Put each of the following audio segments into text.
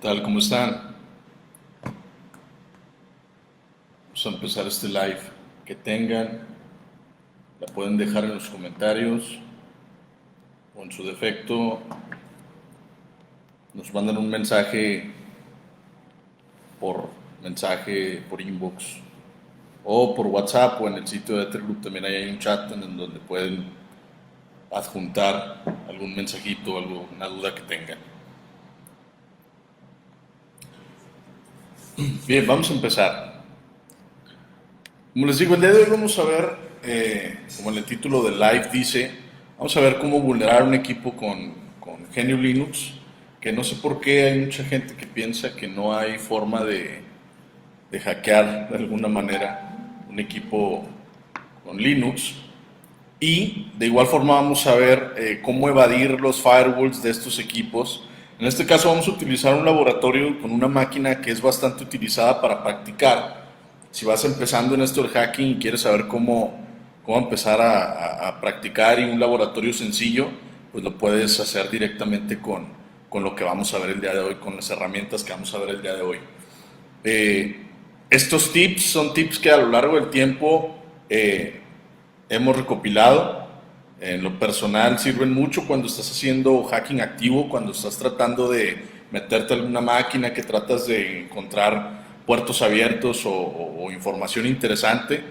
Tal? ¿Cómo están? Vamos a empezar este live. Que tengan, la pueden dejar en los comentarios o en su defecto nos mandan un por mensaje por inbox o por WhatsApp o en el sitio de Ethergroup también hay un chat en donde pueden adjuntar algún mensajito o alguna duda que tengan. Bien, vamos a empezar. Como les digo, el día de hoy vamos a ver, como en el título del live dice, vamos a ver cómo vulnerar un equipo con GNU Linux, que no sé por qué hay mucha gente que piensa que no hay forma de hackear de alguna manera un equipo con Linux. Y de igual forma vamos a ver cómo evadir los firewalls de estos equipos. En este caso vamos a utilizar un laboratorio con una máquina que es bastante utilizada para practicar. Si vas empezando en esto del hacking y quieres saber cómo empezar a practicar y un laboratorio sencillo, pues lo puedes hacer directamente con lo que vamos a ver el día de hoy, con las herramientas que vamos a ver el día de hoy. Eh, Estos tips son tips que a lo largo del tiempo hemos recopilado. En lo personal sirven mucho cuando estás haciendo hacking activo, cuando estás tratando de meterte a alguna máquina, que tratas de encontrar puertos abiertos o información interesante.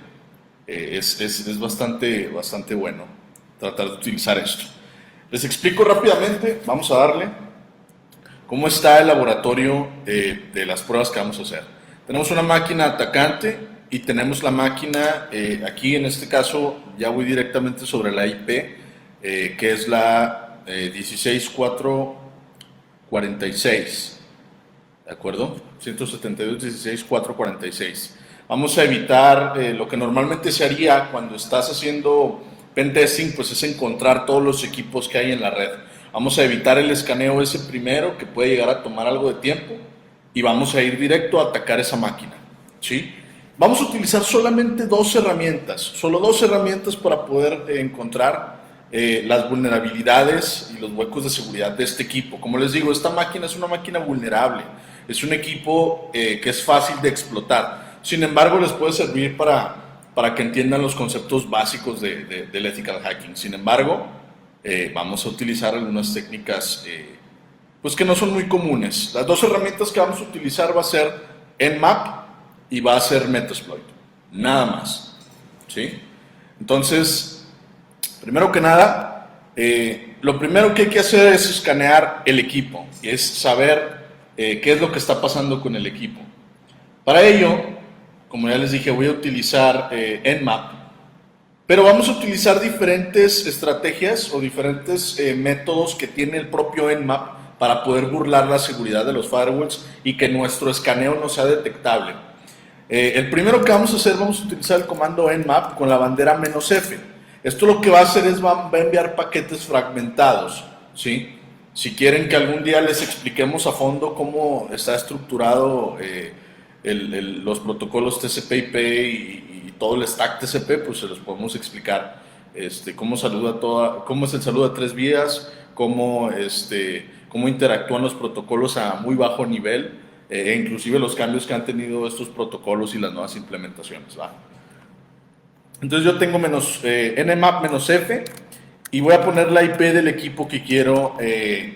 Es bastante bueno tratar de utilizar esto. Les explico rápidamente, vamos a darle cómo está el laboratorio de las pruebas que vamos a hacer. Tenemos una máquina atacante y tenemos la máquina, aquí en este caso ya voy directamente sobre la IP, que es la 16446, ¿de acuerdo? 172.16.446. Vamos a evitar lo que normalmente se haría cuando estás haciendo pentesting, pues es encontrar todos los equipos que hay en la red. Vamos a evitar el escaneo ese primero, que puede llegar a tomar algo de tiempo, y vamos a ir directo a atacar esa máquina, ¿sí? Vamos a utilizar solamente solo dos herramientas para poder encontrar las vulnerabilidades y los huecos de seguridad de este equipo. Como les digo, esta máquina es una máquina vulnerable, es un equipo que es fácil de explotar. Sin embargo, les puede servir para que entiendan los conceptos básicos del ethical hacking. Sin embargo, vamos a utilizar algunas técnicas pues que no son muy comunes. Las dos herramientas que vamos a utilizar va a ser Nmap y va a ser Metasploit, nada más, ¿sí? Entonces, primero que nada, lo primero que hay que hacer es escanear el equipo, es saber qué es lo que está pasando con el equipo. Para ello, como ya les dije, voy a utilizar Nmap, pero vamos a utilizar diferentes estrategias o diferentes métodos que tiene el propio Nmap para poder burlar la seguridad de los firewalls y que nuestro escaneo no sea detectable. El primero que vamos a hacer, vamos a utilizar el comando nmap con la bandera "-f". Esto lo que va a hacer es va a enviar paquetes fragmentados, ¿sí? Si quieren que algún día les expliquemos a fondo cómo está estructurado los protocolos TCP/IP y todo el stack TCP, pues se los podemos explicar. Cómo es el saludo a tres vías, cómo interactúan los protocolos a muy bajo nivel, e inclusive los cambios que han tenido estos protocolos y las nuevas implementaciones, ¿va? Entonces yo tengo nmap-f y voy a poner la IP del equipo que quiero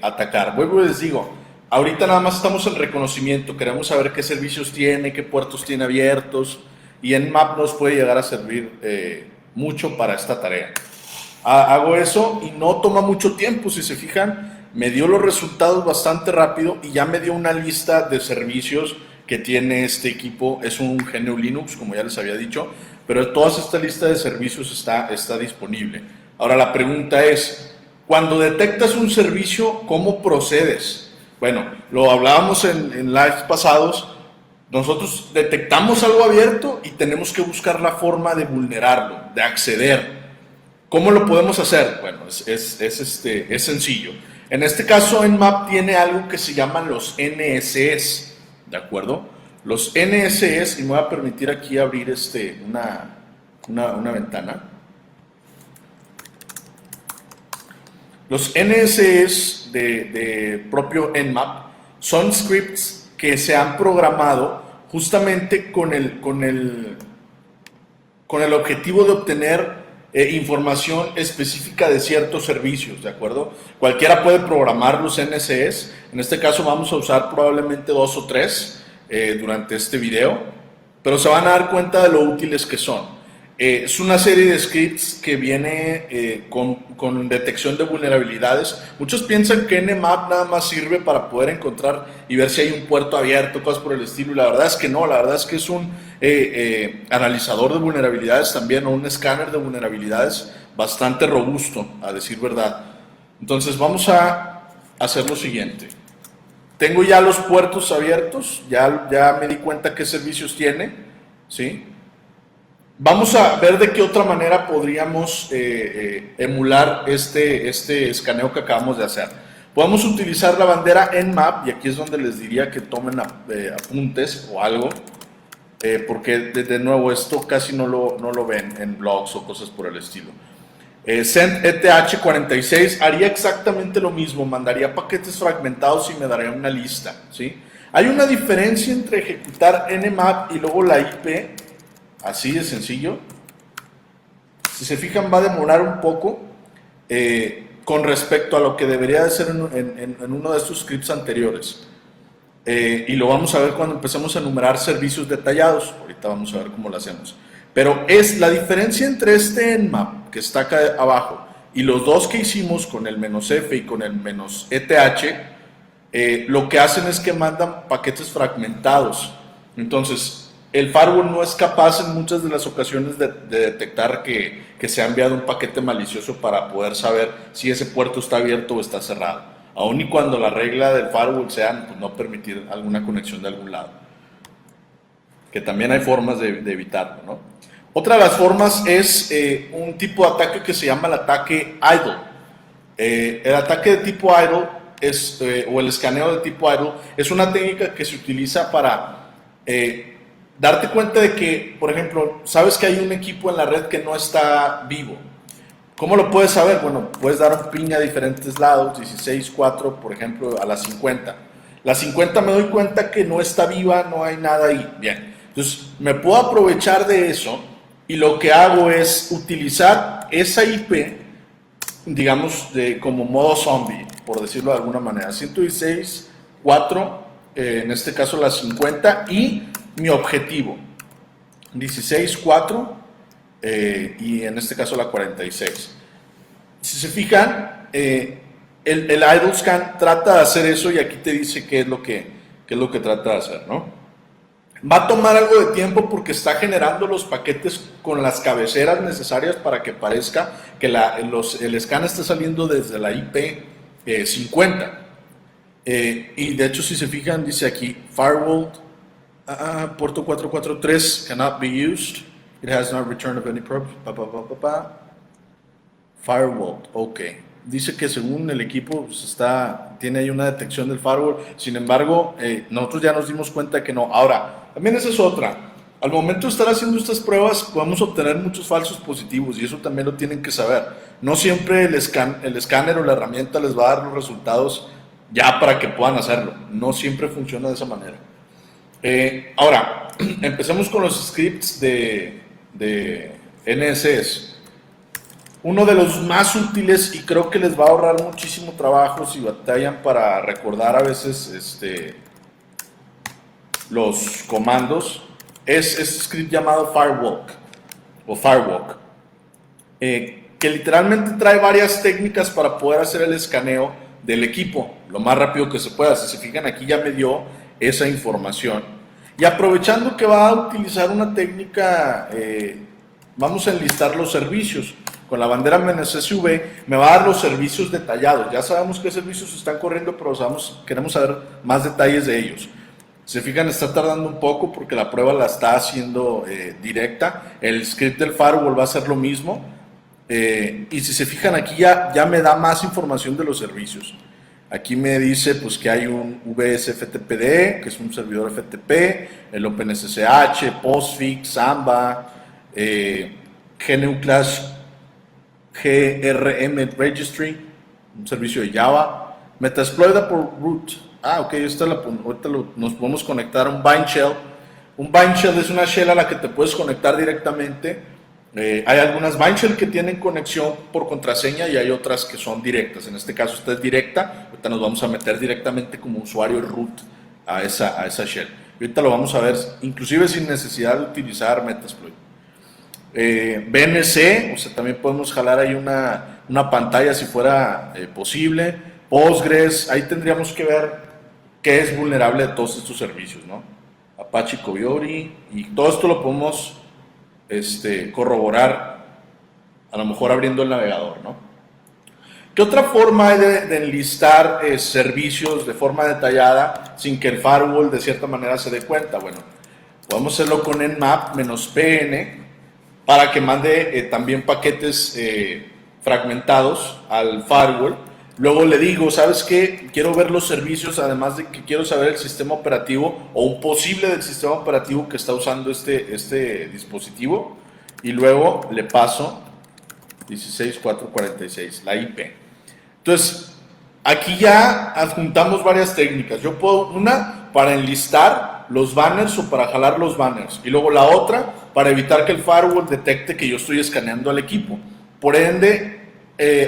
atacar. Vuelvo y les digo, ahorita nada más estamos en reconocimiento, queremos saber qué servicios tiene, qué puertos tiene abiertos, y Nmap nos puede llegar a servir mucho para esta tarea. Hago eso y no toma mucho tiempo, si se fijan, me dio los resultados bastante rápido y ya me dio una lista de servicios que tiene este equipo. Es un GNU Linux, como ya les había dicho, pero toda esta lista de servicios está disponible. Ahora la pregunta es, cuando detectas un servicio, ¿cómo procedes? Bueno, lo hablábamos en lives pasados. Nosotros detectamos algo abierto y tenemos que buscar la forma de vulnerarlo, de acceder. ¿Cómo lo podemos hacer? Bueno, es sencillo. En este caso, Nmap tiene algo que se llaman los NSS, ¿de acuerdo? Los NSS, y me voy a permitir aquí abrir una ventana. Los NSS de propio Nmap son scripts que se han programado justamente con el objetivo de obtener información específica de ciertos servicios, ¿de acuerdo? Cualquiera puede programar los NCS, en este caso vamos a usar probablemente 2 o 3 durante este video, pero se van a dar cuenta de lo útiles que son. Es una serie de scripts que viene con detección de vulnerabilidades. Muchos piensan que Nmap nada más sirve para poder encontrar y ver si hay un puerto abierto, cosas por el estilo. Y la verdad es que no, la verdad es que es un analizador de vulnerabilidades también, o un escáner de vulnerabilidades bastante robusto, a decir verdad. Entonces vamos a hacer lo siguiente. Tengo ya los puertos abiertos, ya me di cuenta qué servicios tiene, ¿sí? Vamos a ver de qué otra manera podríamos emular este escaneo que acabamos de hacer. Podemos utilizar la bandera Nmap, y aquí es donde les diría que tomen apuntes o algo, porque de nuevo esto casi no lo ven en blogs o cosas por el estilo. Send ETH46 haría exactamente lo mismo, mandaría paquetes fragmentados y me daría una lista, ¿sí? Hay una diferencia entre ejecutar Nmap y luego la IP, así de sencillo. Si se fijan, va a demorar un poco con respecto a lo que debería de ser en uno de estos scripts anteriores. Y lo vamos a ver cuando empecemos a enumerar servicios detallados. Ahorita vamos a ver cómo lo hacemos. Pero es la diferencia entre este Nmap que está acá abajo y los dos que hicimos con el "-f" y con el "-eth", lo que hacen es que mandan paquetes fragmentados. Entonces, el firewall no es capaz en muchas de las ocasiones de detectar que se ha enviado un paquete malicioso para poder saber si ese puerto está abierto o está cerrado. Aun y cuando la regla del firewall sea pues, no permitir alguna conexión de algún lado. Que también hay formas de evitarlo, ¿no? Otra de las formas es un tipo de ataque que se llama el ataque idle. El ataque de tipo idle o el escaneo de tipo idle es una técnica que se utiliza para darte cuenta de que, por ejemplo, sabes que hay un equipo en la red que no está vivo. ¿Cómo lo puedes saber? Bueno, puedes dar un ping a diferentes lados, 16.4, por ejemplo, a las 50. La 50 me doy cuenta que no está viva, no hay nada ahí. Bien, entonces me puedo aprovechar de eso y lo que hago es utilizar esa IP, digamos, como modo zombie, por decirlo de alguna manera. 116.4, en este caso la 50, y mi objetivo, 16.4, y en este caso la 46. Si se fijan, el idle scan trata de hacer eso y aquí te dice qué es lo que trata de hacer, ¿no? Va a tomar algo de tiempo porque está generando los paquetes con las cabeceras necesarias para que parezca que el scan está saliendo desde la IP 50. Y de hecho, si se fijan, dice aquí, firewall, puerto 443 cannot be used. It has not returned of any purpose. Firewall, ok. Dice que según el equipo pues tiene ahí una detección del firewall. Sin embargo, nosotros ya nos dimos cuenta que no. Ahora, también esa es otra. Al momento de estar haciendo estas pruebas, podemos obtener muchos falsos positivos y eso también lo tienen que saber. No siempre el escáner o la herramienta les va a dar los resultados ya para que puedan hacerlo. No siempre funciona de esa manera. Ahora, empecemos con los scripts de NSS. Uno de los más útiles y creo que les va a ahorrar muchísimo trabajo si batallan para recordar a veces los comandos, es este script llamado Firewalk, que literalmente trae varias técnicas para poder hacer el escaneo del equipo lo más rápido que se pueda. Si se fijan, aquí ya me dio esa información. Y aprovechando que va a utilizar una técnica, vamos a enlistar los servicios. Con la bandera -SV me va a dar los servicios detallados. Ya sabemos qué servicios están corriendo, pero queremos saber más detalles de ellos. Se fijan, está tardando un poco porque la prueba la está haciendo directa. El script del firewall va a hacer lo mismo. Y si se fijan, aquí ya me da más información de los servicios. Aquí me dice pues, que hay un VSFTPD, que es un servidor FTP, el OpenSSH, Postfix, Samba, GNU Class GRM Registry, un servicio de Java, Metasploit por root. Ok, ahorita nos podemos conectar a un bind shell. Un bind shell es una shell a la que te puedes conectar directamente. Hay algunas bind shell que tienen conexión por contraseña y hay otras que son directas. En este caso esta es directa. Ahorita nos vamos a meter directamente como usuario root a esa shell. Y ahorita lo vamos a ver, inclusive sin necesidad de utilizar Metasploit. BNC, o sea, también podemos jalar ahí una pantalla si fuera posible. Postgres, ahí tendríamos que ver qué es vulnerable de todos estos servicios, ¿no? Apache Coyote, y todo esto lo podemos corroborar, a lo mejor abriendo el navegador, ¿no? ¿Qué otra forma hay de enlistar servicios de forma detallada sin que el firewall de cierta manera se dé cuenta? Bueno, podemos hacerlo con nmap-pn para que mande también paquetes fragmentados al firewall. Luego le digo, ¿sabes qué? Quiero ver los servicios, además de que quiero saber el sistema operativo o un posible del sistema operativo que está usando este dispositivo. Y luego le paso 16446, la IP. Entonces, aquí ya adjuntamos varias técnicas. Yo puedo, una para enlistar los banners o para jalar los banners. Y luego la otra para evitar que el firewall detecte que yo estoy escaneando al equipo. Por ende,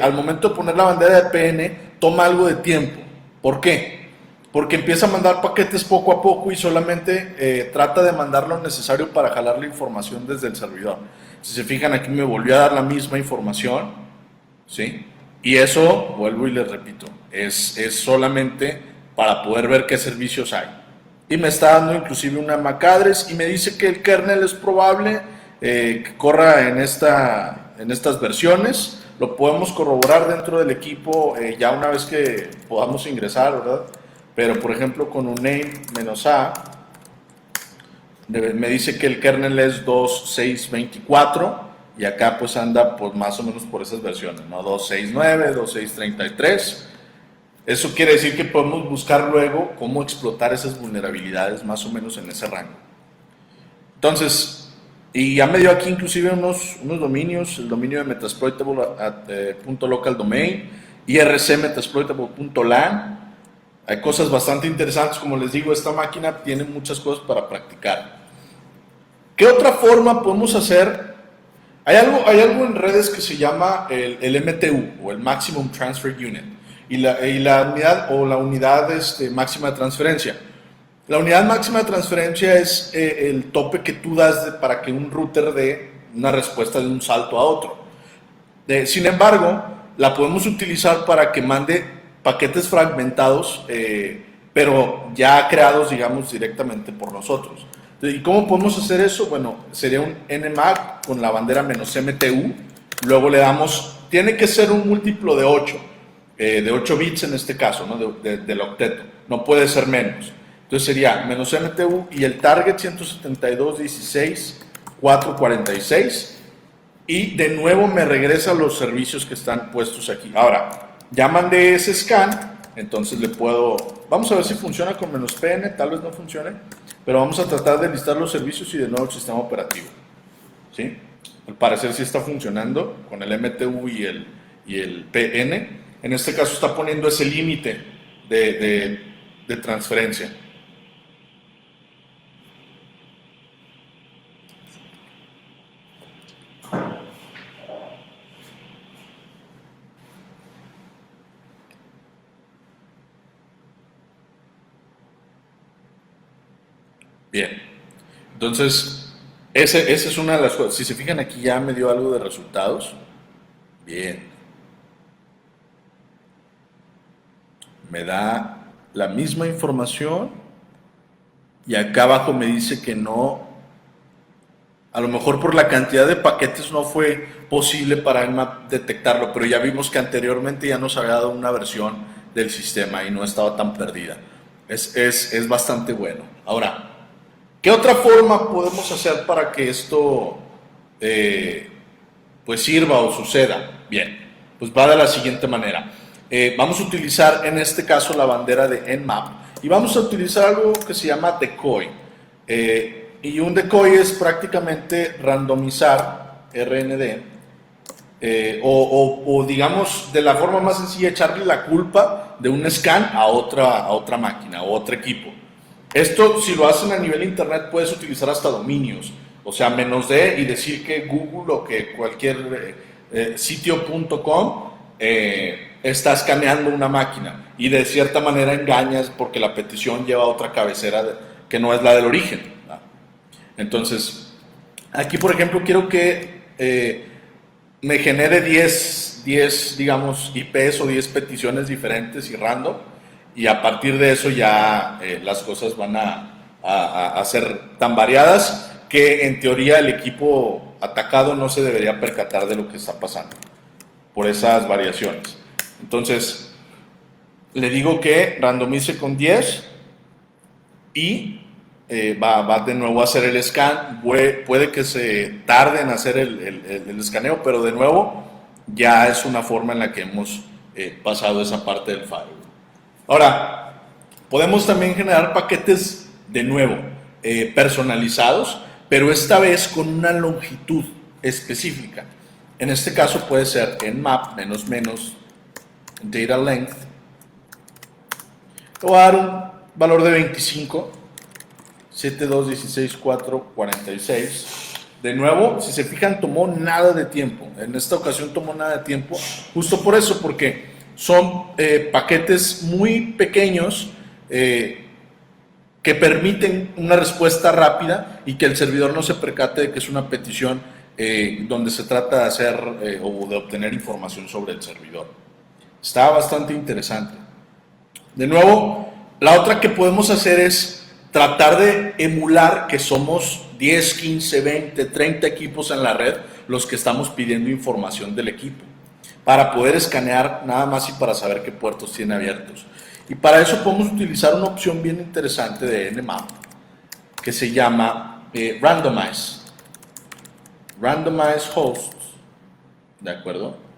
al momento de poner la bandera de PN, toma algo de tiempo. ¿Por qué? Porque empieza a mandar paquetes poco a poco y solamente trata de mandar lo necesario para jalar la información desde el servidor. Si se fijan, aquí me volvió a dar la misma información, ¿sí? Y eso, vuelvo y les repito, es solamente para poder ver qué servicios hay. Y me está dando inclusive una MAC address y me dice que el kernel es probable que corra en estas versiones. Lo podemos corroborar dentro del equipo ya una vez que podamos ingresar, ¿verdad? Pero por ejemplo con un name-a me dice que el kernel es 2.6.24 y acá pues anda pues más o menos por esas versiones, ¿no? 2.6.9, 2.6.33. Eso quiere decir que podemos buscar luego cómo explotar esas vulnerabilidades más o menos en ese rango. Entonces, y ya me dio aquí inclusive unos dominios, el dominio de metasploitable.localdomain, ircmetasploitable.lan. Hay cosas bastante interesantes, como les digo, esta máquina tiene muchas cosas para practicar. ¿Qué otra forma podemos hacer? Hay algo en redes que se llama el MTU, o el Maximum Transfer Unit, y la unidad máxima de transferencia. La unidad máxima de transferencia es el tope que tú das para que un router dé una respuesta de un salto a otro. Sin embargo, la podemos utilizar para que mande paquetes fragmentados, pero ya creados, digamos, directamente por nosotros. ¿Y cómo podemos hacer eso? Bueno, sería un nmap con la bandera "-mtu", luego le damos, tiene que ser un múltiplo de 8 bits en este caso, ¿no? del octeto, no puede ser menos. Entonces sería "-mtu" y el target 172.16.446, y de nuevo me regresa los servicios que están puestos aquí. Ahora, ya mandé ese scan, entonces le puedo, vamos a ver si funciona con "-pn", tal vez no funcione, pero vamos a tratar de listar los servicios y de nuevo el sistema operativo, ¿sí? Al parecer sí está funcionando con el MTU y el PN. En este caso está poniendo ese límite de transferencia. Bien, entonces esa es una de las cosas. Si se fijan aquí ya me dio algo de resultados. Bien, me da la misma información y acá abajo me dice que no, a lo mejor por la cantidad de paquetes no fue posible para Nmap detectarlo, pero ya vimos que anteriormente ya nos había dado una versión del sistema y no estaba tan perdida. Es bastante bueno. Ahora, ¿qué otra forma podemos hacer para que esto pues sirva o suceda? Bien, pues va de la siguiente manera. Vamos a utilizar en este caso la bandera de Nmap y vamos a utilizar algo que se llama decoy. Y un decoy es prácticamente randomizar, RND, o digamos de la forma más sencilla echarle la culpa de un scan a otra máquina o otro equipo. Esto, si lo hacen a nivel internet, puedes utilizar hasta dominios, o sea, -d y decir que Google o que cualquier sitio.com está escaneando una máquina y de cierta manera engañas porque la petición lleva otra cabecera que no es la del origen, ¿no? Entonces, aquí por ejemplo quiero que me genere 10 digamos, IPs o 10 peticiones diferentes y random, y a partir de eso ya las cosas van a ser tan variadas que en teoría el equipo atacado no se debería percatar de lo que está pasando por esas variaciones. Entonces, le digo que randomice con 10 y va de nuevo a hacer el scan. Puede que se tarde en hacer el escaneo, pero de nuevo ya es una forma en la que hemos pasado esa parte del firewall. Ahora, podemos también generar paquetes de nuevo personalizados, pero esta vez con una longitud específica. En este caso puede ser nmap data length. Le voy a dar un valor de 25, 72, 16, 4, 46. De nuevo, si se fijan, tomó nada de tiempo. En esta ocasión tomó nada de tiempo, justo por eso, porque son paquetes muy pequeños que permiten una respuesta rápida y que el servidor no se percate de que es una petición donde se trata de hacer o de obtener información sobre el servidor. Está bastante interesante. De nuevo, la otra que podemos hacer es tratar de emular que somos 10, 15, 20, 30 equipos en la red los que estamos pidiendo información del equipo, para poder escanear nada más y para saber qué puertos tiene abiertos. Y para eso podemos utilizar una opción bien interesante de Nmap que se llama Randomize Hosts, ¿de acuerdo?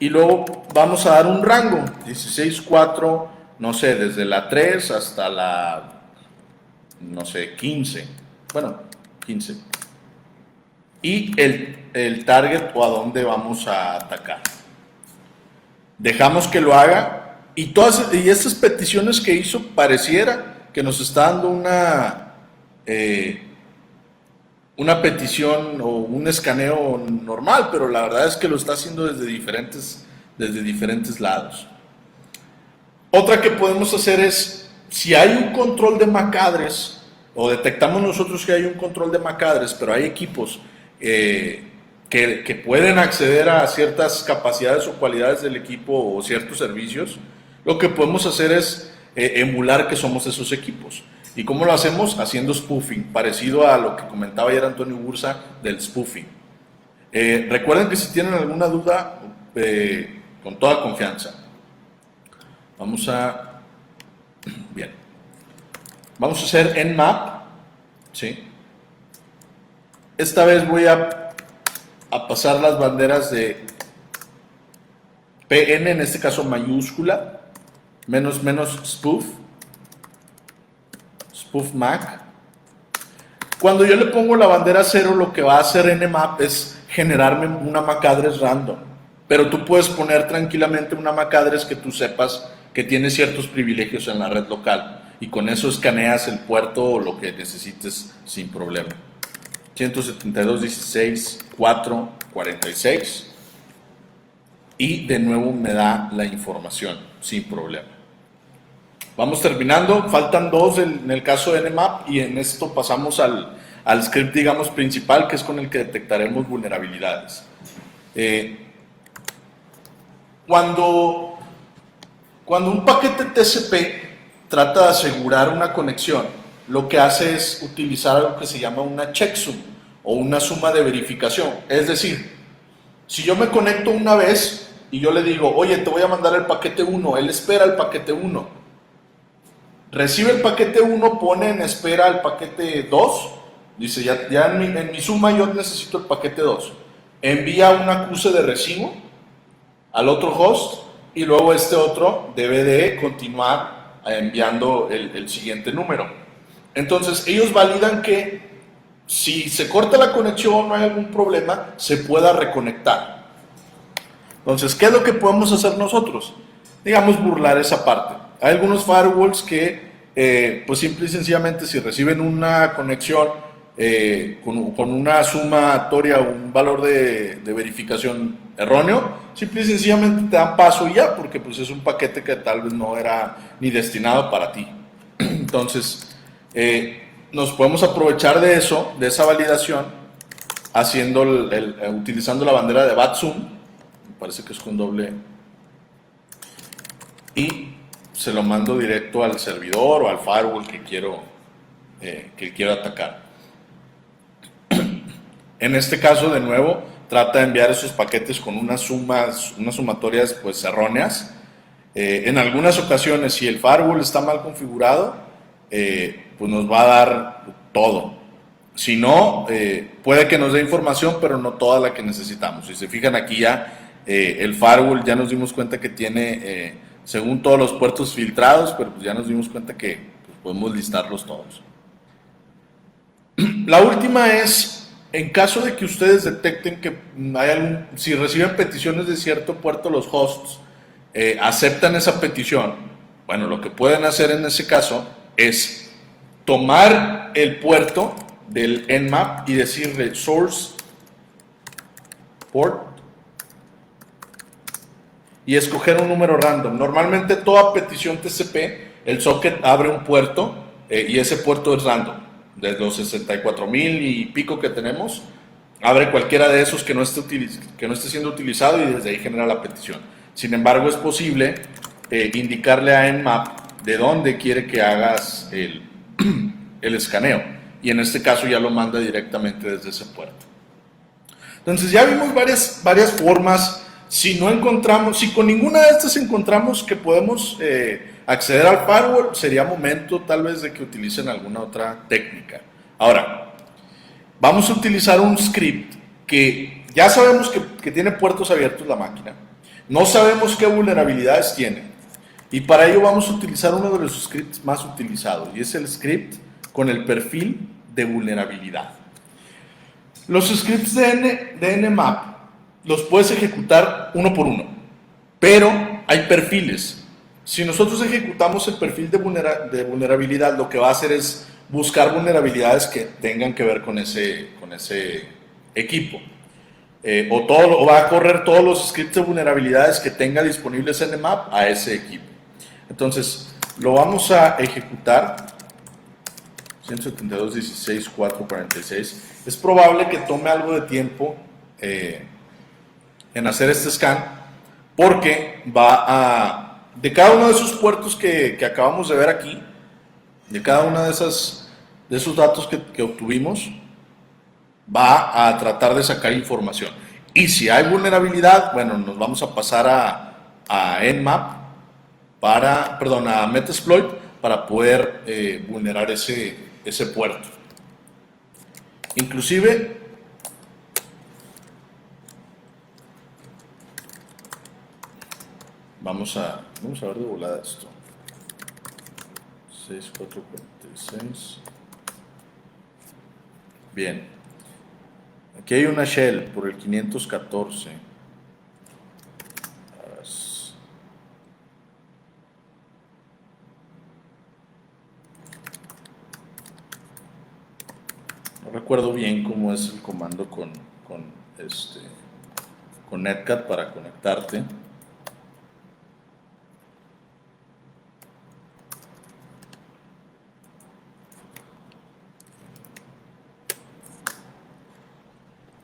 Y luego vamos a dar un rango, 16, 4, no sé, desde la 3 hasta la, no sé, 15, bueno, 15. Y el target o a dónde vamos a atacar. Dejamos que lo haga y estas peticiones que hizo pareciera que nos está dando una petición o un escaneo normal, pero la verdad es que lo está haciendo desde diferentes lados. Otra que podemos hacer es, si hay un control de MAC address, o detectamos nosotros que hay un control de MAC address, pero hay equipos que pueden acceder a ciertas capacidades o cualidades del equipo o ciertos servicios, lo que podemos hacer es emular que somos esos equipos. ¿Y cómo lo hacemos? Haciendo spoofing, parecido a lo que comentaba ayer Antonio Bursa del spoofing. Recuerden que si tienen alguna duda, con toda confianza. Bien. Vamos a hacer nmap, ¿sí? Esta vez voy a pasar las banderas de PN, en este caso mayúscula, --spoof MAC. Cuando yo le pongo la bandera 0, lo que va a hacer Nmap es generarme una MAC address random, pero tú puedes poner tranquilamente una MAC address que tú sepas que tiene ciertos privilegios en la red local, y con eso escaneas el puerto o lo que necesites sin problema. 172.16.4.46 y de nuevo me da la información sin problema. Vamos terminando, faltan dos en el caso de Nmap, y en esto pasamos al script, digamos, principal, que es con el que detectaremos vulnerabilidades. Cuando un paquete TCP trata de asegurar una conexión, lo que hace es utilizar algo que se llama una checksum o una suma de verificación. Es decir, si yo me conecto una vez y yo le digo, oye, te voy a mandar el paquete 1, él espera el paquete 1, recibe el paquete 1, pone en espera el paquete 2, dice, ya en mi suma yo necesito el paquete 2, envía un acuse de recibo al otro host, y luego este otro debe de continuar enviando el siguiente número. Entonces ellos validan que si se corta la conexión, no hay algún problema, se pueda reconectar. Entonces, ¿qué es lo que podemos hacer nosotros? Digamos, burlar esa parte. Hay algunos firewalls que, pues simple y sencillamente, si reciben una conexión con una sumatoria o un valor de verificación erróneo, simple y sencillamente te dan paso y ya, porque pues es un paquete que tal vez no era ni destinado para ti. Entonces, nos podemos aprovechar de eso, de esa validación, haciendo utilizando la bandera de Batsum, me parece que es con doble, y se lo mando directo al servidor o al firewall que quiero atacar. En este caso, de nuevo, trata de enviar esos paquetes con unas sumatorias pues erróneas. En algunas ocasiones, si el firewall está mal configurado, pues nos va a dar todo. Si no, puede que nos dé información, pero no toda la que necesitamos. Si se fijan aquí ya, el firewall ya nos dimos cuenta que tiene, según todos los puertos filtrados, pero pues ya nos dimos cuenta que pues, podemos listarlos todos. La última es, en caso de que ustedes detecten que si reciben peticiones de cierto puerto, los hosts aceptan esa petición, bueno, lo que pueden hacer en ese caso es tomar el puerto del Nmap y decirle source port y escoger un número random. Normalmente toda petición TCP, el socket abre un puerto y ese puerto es random. De los 64,000 y pico que tenemos, abre cualquiera de esos que no esté siendo utilizado y desde ahí genera la petición. Sin embargo, es posible indicarle a Nmap de dónde quiere que hagas el escaneo. Y en este caso ya lo manda directamente desde ese puerto. Entonces ya vimos varias formas. Si con ninguna de estas encontramos que podemos acceder al firewall, sería momento tal vez de que utilicen alguna otra técnica. Ahora, vamos a utilizar un script que ya sabemos que tiene puertos abiertos la máquina. No sabemos qué vulnerabilidades tiene. Y para ello vamos a utilizar uno de los scripts más utilizados, y es el script con el perfil de vulnerabilidad. Los scripts de Nmap los puedes ejecutar uno por uno, pero hay perfiles. Si nosotros ejecutamos el perfil de vulnerabilidad, lo que va a hacer es buscar vulnerabilidades que tengan que ver con ese equipo. O va a correr todos los scripts de vulnerabilidades que tenga disponibles en Nmap a ese equipo. Entonces, lo vamos a ejecutar. 172.16.4.46. Es probable que tome algo de tiempo en hacer este scan, porque de cada uno de esos puertos que acabamos de ver aquí, de cada uno de esos datos que obtuvimos, va a tratar de sacar información. Y si hay vulnerabilidad, bueno, nos vamos a pasar a Nmap, a Metasploit, para poder vulnerar ese puerto. Inclusive, vamos a ver de volada esto. 6446. Bien. Aquí hay una shell por el 514. No recuerdo bien cómo es el comando con Netcat para conectarte.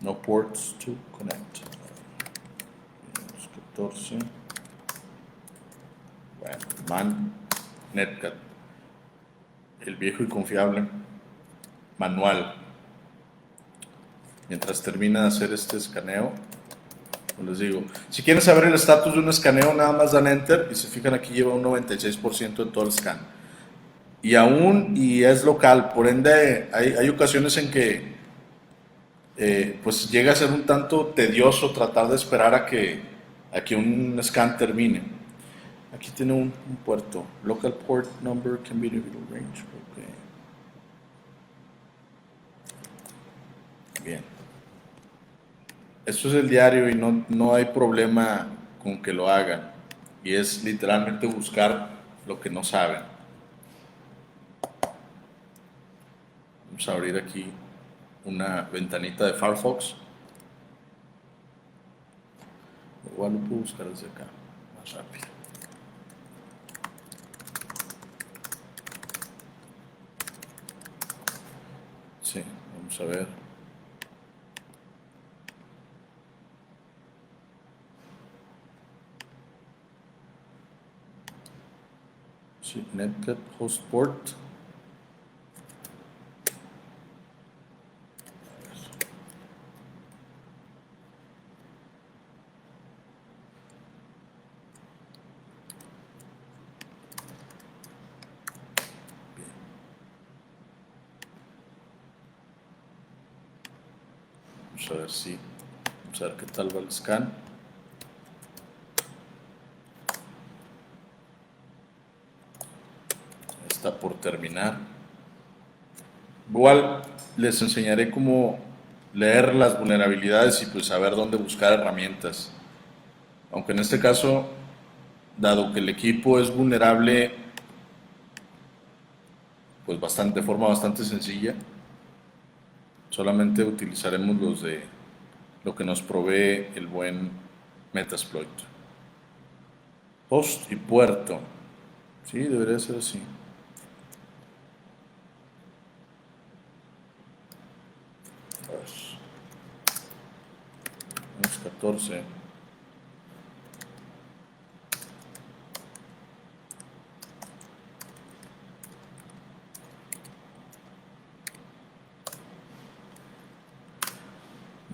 No ports to connect. 14. Bueno, man, Netcat. El viejo y confiable. Manual. Mientras termina de hacer este escaneo, les digo, si quieren saber el estatus de un escaneo, nada más dan enter y se fijan aquí lleva un 96% de todo el scan. Y es local, por ende hay ocasiones en que pues llega a ser un tanto tedioso tratar de esperar a que un scan termine. Aquí tiene un puerto, local port number can be individual range. Okay. Bien. esto es el diario y no hay problema con que lo hagan. Y es literalmente buscar lo que no saben. Vamos a abrir aquí una ventanita de Firefox. Igual lo puedo buscar desde acá, más rápido. Sí, vamos a ver. Sí, Netcat Hostport. Vamos a ver si, vamos a ver qué tal va el scan. Está por terminar. Igual les enseñaré cómo leer las vulnerabilidades y pues saber dónde buscar herramientas. Aunque en este caso, dado que el equipo es vulnerable, pues bastante, de forma bastante sencilla, solamente utilizaremos los de lo que nos provee el buen Metasploit. Host y puerto. Sí, debería ser así. Pues, unos 14.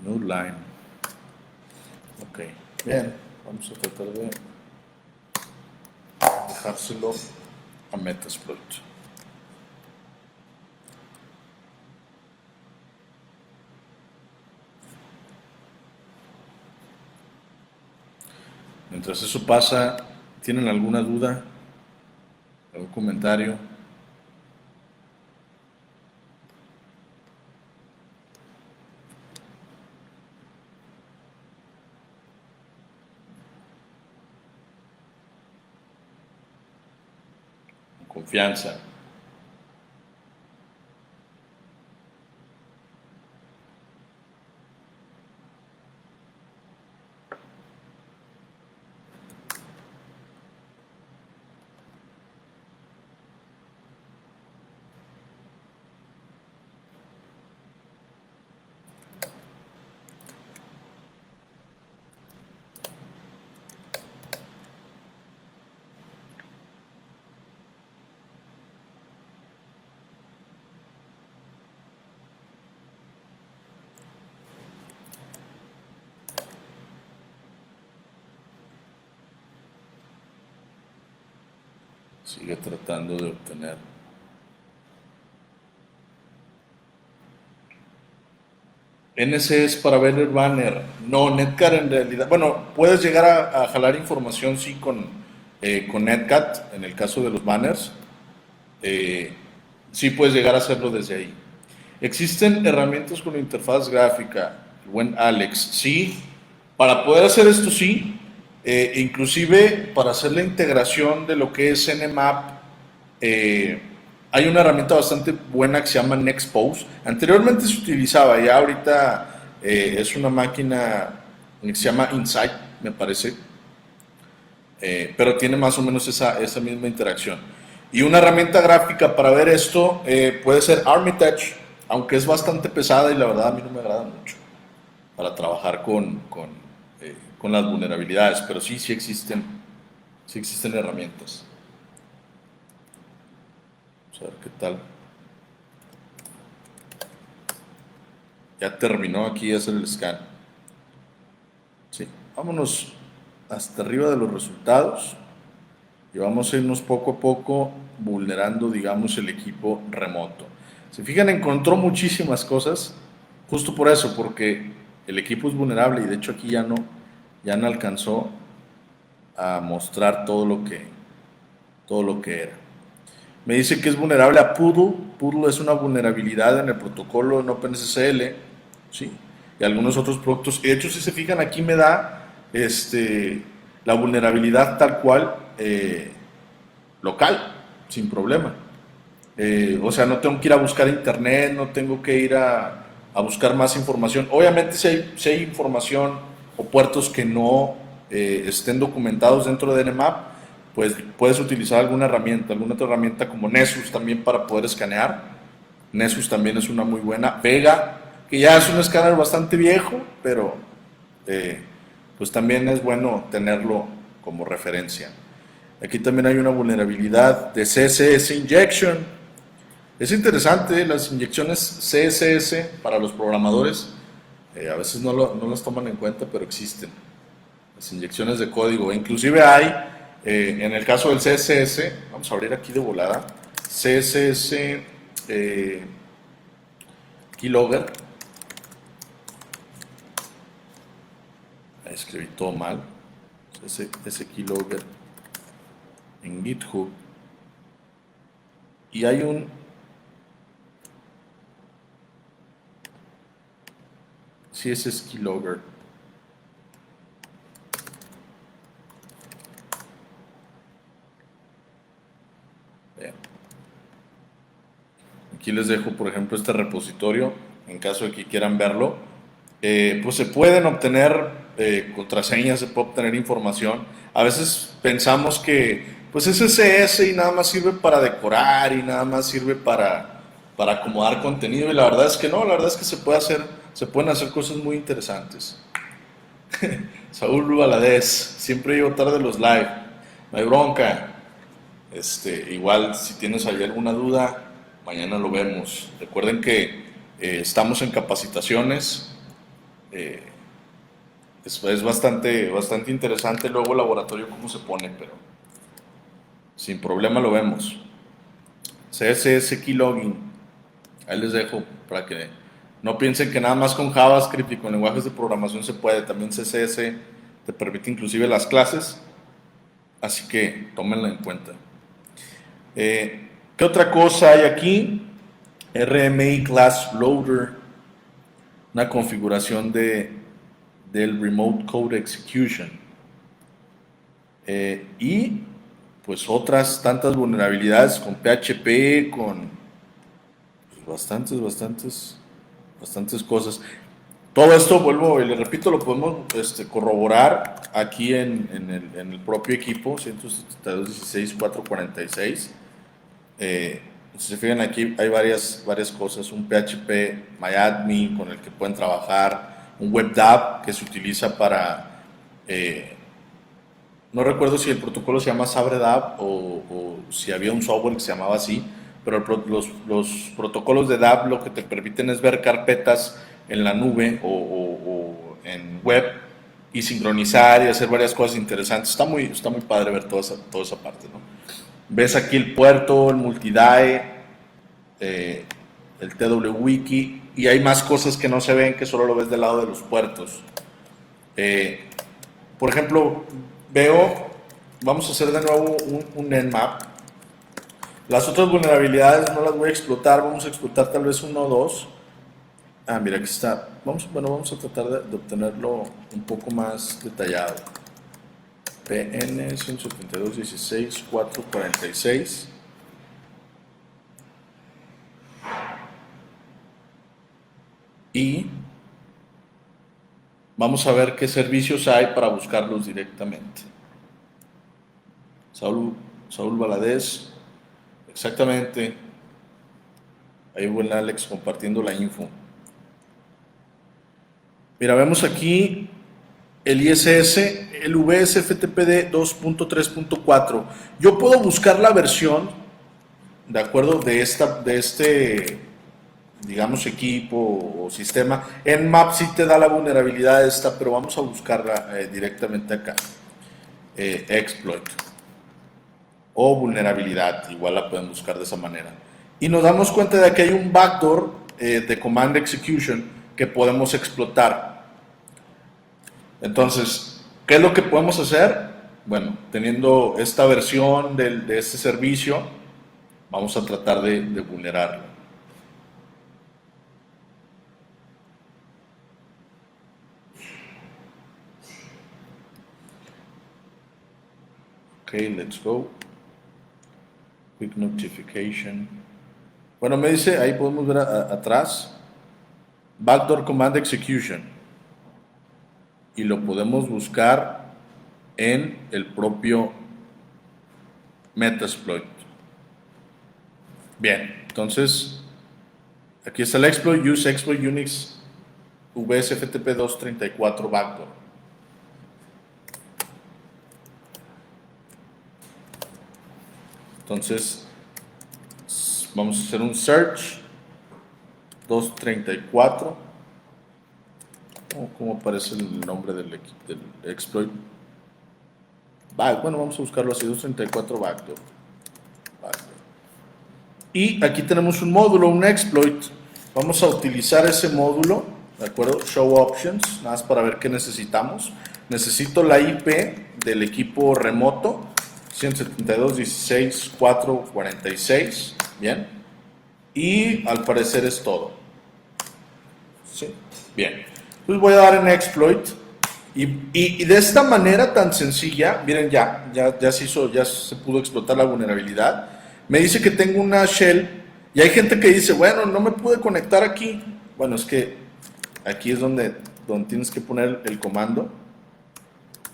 New line. Ok, bien. Vamos a tratar de dejárselo a Metasploit. Mientras eso pasa, ¿tienen alguna duda? ¿Algún comentario? Confianza. Sigue tratando de obtener. NC es para ver el banner. No, Netcat en realidad. Bueno, puedes llegar a jalar información, sí, con Netcat, en el caso de los banners. Eh, sí puedes llegar a hacerlo desde ahí. Existen herramientas con interfaz gráfica, el buen Alex, sí. Para poder hacer esto, sí. Inclusive para hacer la integración de lo que es Nmap, eh, hay una herramienta bastante buena que se llama Nextpose. Anteriormente se utilizaba, ya ahorita es una máquina que se llama Insight, me parece, pero tiene más o menos esa misma interacción. Y una herramienta gráfica para ver esto puede ser Armitage, aunque es bastante pesada y la verdad a mí no me agrada mucho para trabajar con las vulnerabilidades, pero sí existen herramientas. Vamos a ver qué tal. Ya terminó aquí de hacer el scan. Sí, vámonos hasta arriba de los resultados y vamos a irnos poco a poco vulnerando, digamos, el equipo remoto. Se fijan, encontró muchísimas cosas, justo por eso, porque el equipo es vulnerable y de hecho aquí ya no alcanzó a mostrar todo lo que era. Me dice que es vulnerable a Poodle. Poodle es una vulnerabilidad en el protocolo en OpenSSL, ¿sí? y algunos otros productos. Y de hecho, si se fijan, aquí me da la vulnerabilidad tal cual local, sin problema. O sea, no tengo que ir a buscar internet, no tengo que ir a buscar más información. Obviamente, si hay información o puertos que no estén documentados dentro de Nmap, pues puedes utilizar alguna otra herramienta como Nessus también para poder escanear. Nessus también es una muy buena. Vega, que ya es un escáner bastante viejo, pero pues también es bueno tenerlo como referencia. Aquí también hay una vulnerabilidad de CSS Injection. Es interesante, las inyecciones CSS para los programadores, a veces no las toman en cuenta, pero existen. Las inyecciones de código. Inclusive hay, en el caso del CSS, vamos a abrir aquí de volada, CSS Keylogger. Escribí todo mal. Ese Keylogger en GitHub. Y hay un CSS Keylogger. Aquí les dejo, por ejemplo, este repositorio, en caso de que quieran verlo. Pues se pueden obtener contraseñas, se puede obtener información. A veces pensamos que pues es CSS y nada más sirve para decorar y nada más sirve para acomodar contenido, y la verdad es que no, la verdad es que se pueden hacer cosas muy interesantes. Saúl Valadez, siempre llego tarde a los live, no hay bronca. Igual, si tienes ahí alguna duda, mañana lo vemos. Recuerden que estamos en capacitaciones. eh, es bastante interesante luego el laboratorio cómo se pone, pero sin problema lo vemos. CSS Keylogin, ahí les dejo para que no piensen que nada más con JavaScript y con lenguajes de programación se puede. También CSS te permite inclusive las clases, así que tómenla en cuenta. ¿Qué otra cosa hay aquí? RMI Class Loader, una configuración del Remote Code Execution. Y pues otras tantas vulnerabilidades con PHP, con pues, bastantes cosas. Todo esto, vuelvo y le repito, lo podemos corroborar aquí en el propio equipo 172.16.446. Si se fijan, aquí hay varias cosas: un PHP MyAdmin con el que pueden trabajar, un WebDAV que se utiliza para no recuerdo si el protocolo se llama SabreDAV o si había un software que se llamaba así, pero los protocolos de DAV lo que te permiten es ver carpetas en la nube o en web y sincronizar y hacer varias cosas interesantes. Está muy padre ver toda esa parte, ¿no? Ves aquí el puerto, el multiDAE, el TWWiki, y hay más cosas que no se ven, que solo lo ves del lado de los puertos. Por ejemplo, vamos a hacer de nuevo un Nmap. Las otras vulnerabilidades no las voy a explotar, vamos a explotar tal vez uno o dos. Mira, aquí está. Vamos a tratar de obtenerlo un poco más detallado. PN 172.16.446. Y vamos a ver qué servicios hay para buscarlos directamente. Saúl Valadez, exactamente. Ahí buen Alex compartiendo la info. Mira, vemos aquí el ISS, el VSFTPD 2.3.4. Yo puedo buscar la versión, de acuerdo, de este, digamos, equipo o sistema. Nmap sí te da la vulnerabilidad esta, pero vamos a buscarla directamente acá. Exploit o vulnerabilidad, igual la pueden buscar de esa manera. Y nos damos cuenta de que hay un backdoor de Command Execution que podemos explotar. Entonces, ¿qué es lo que podemos hacer? Bueno, teniendo esta versión de este servicio, vamos a tratar de vulnerarlo. let's go. Quick notification. Bueno, me dice, ahí podemos ver atrás, backdoor command execution. Y lo podemos buscar en el propio Metasploit. Bien, entonces, aquí está el exploit, use exploit Unix VSFTP 234 backdoor. Entonces, vamos a hacer un search 234. ¿Cómo aparece el nombre del exploit? Bueno, vamos a buscarlo así, 234 backdoor. Y aquí tenemos un módulo, un exploit. Vamos a utilizar ese módulo, ¿de acuerdo? Show options, nada más para ver qué necesitamos. Necesito la IP del equipo remoto, 172.16.4.46, bien. Y al parecer es todo. ¿Sí? Bien. Entonces voy a dar en exploit. Y de esta manera tan sencilla, miren, ya se pudo explotar la vulnerabilidad. Me dice que tengo una shell y hay gente que dice, bueno, no me pude conectar aquí. Bueno, es que aquí es donde tienes que poner el comando,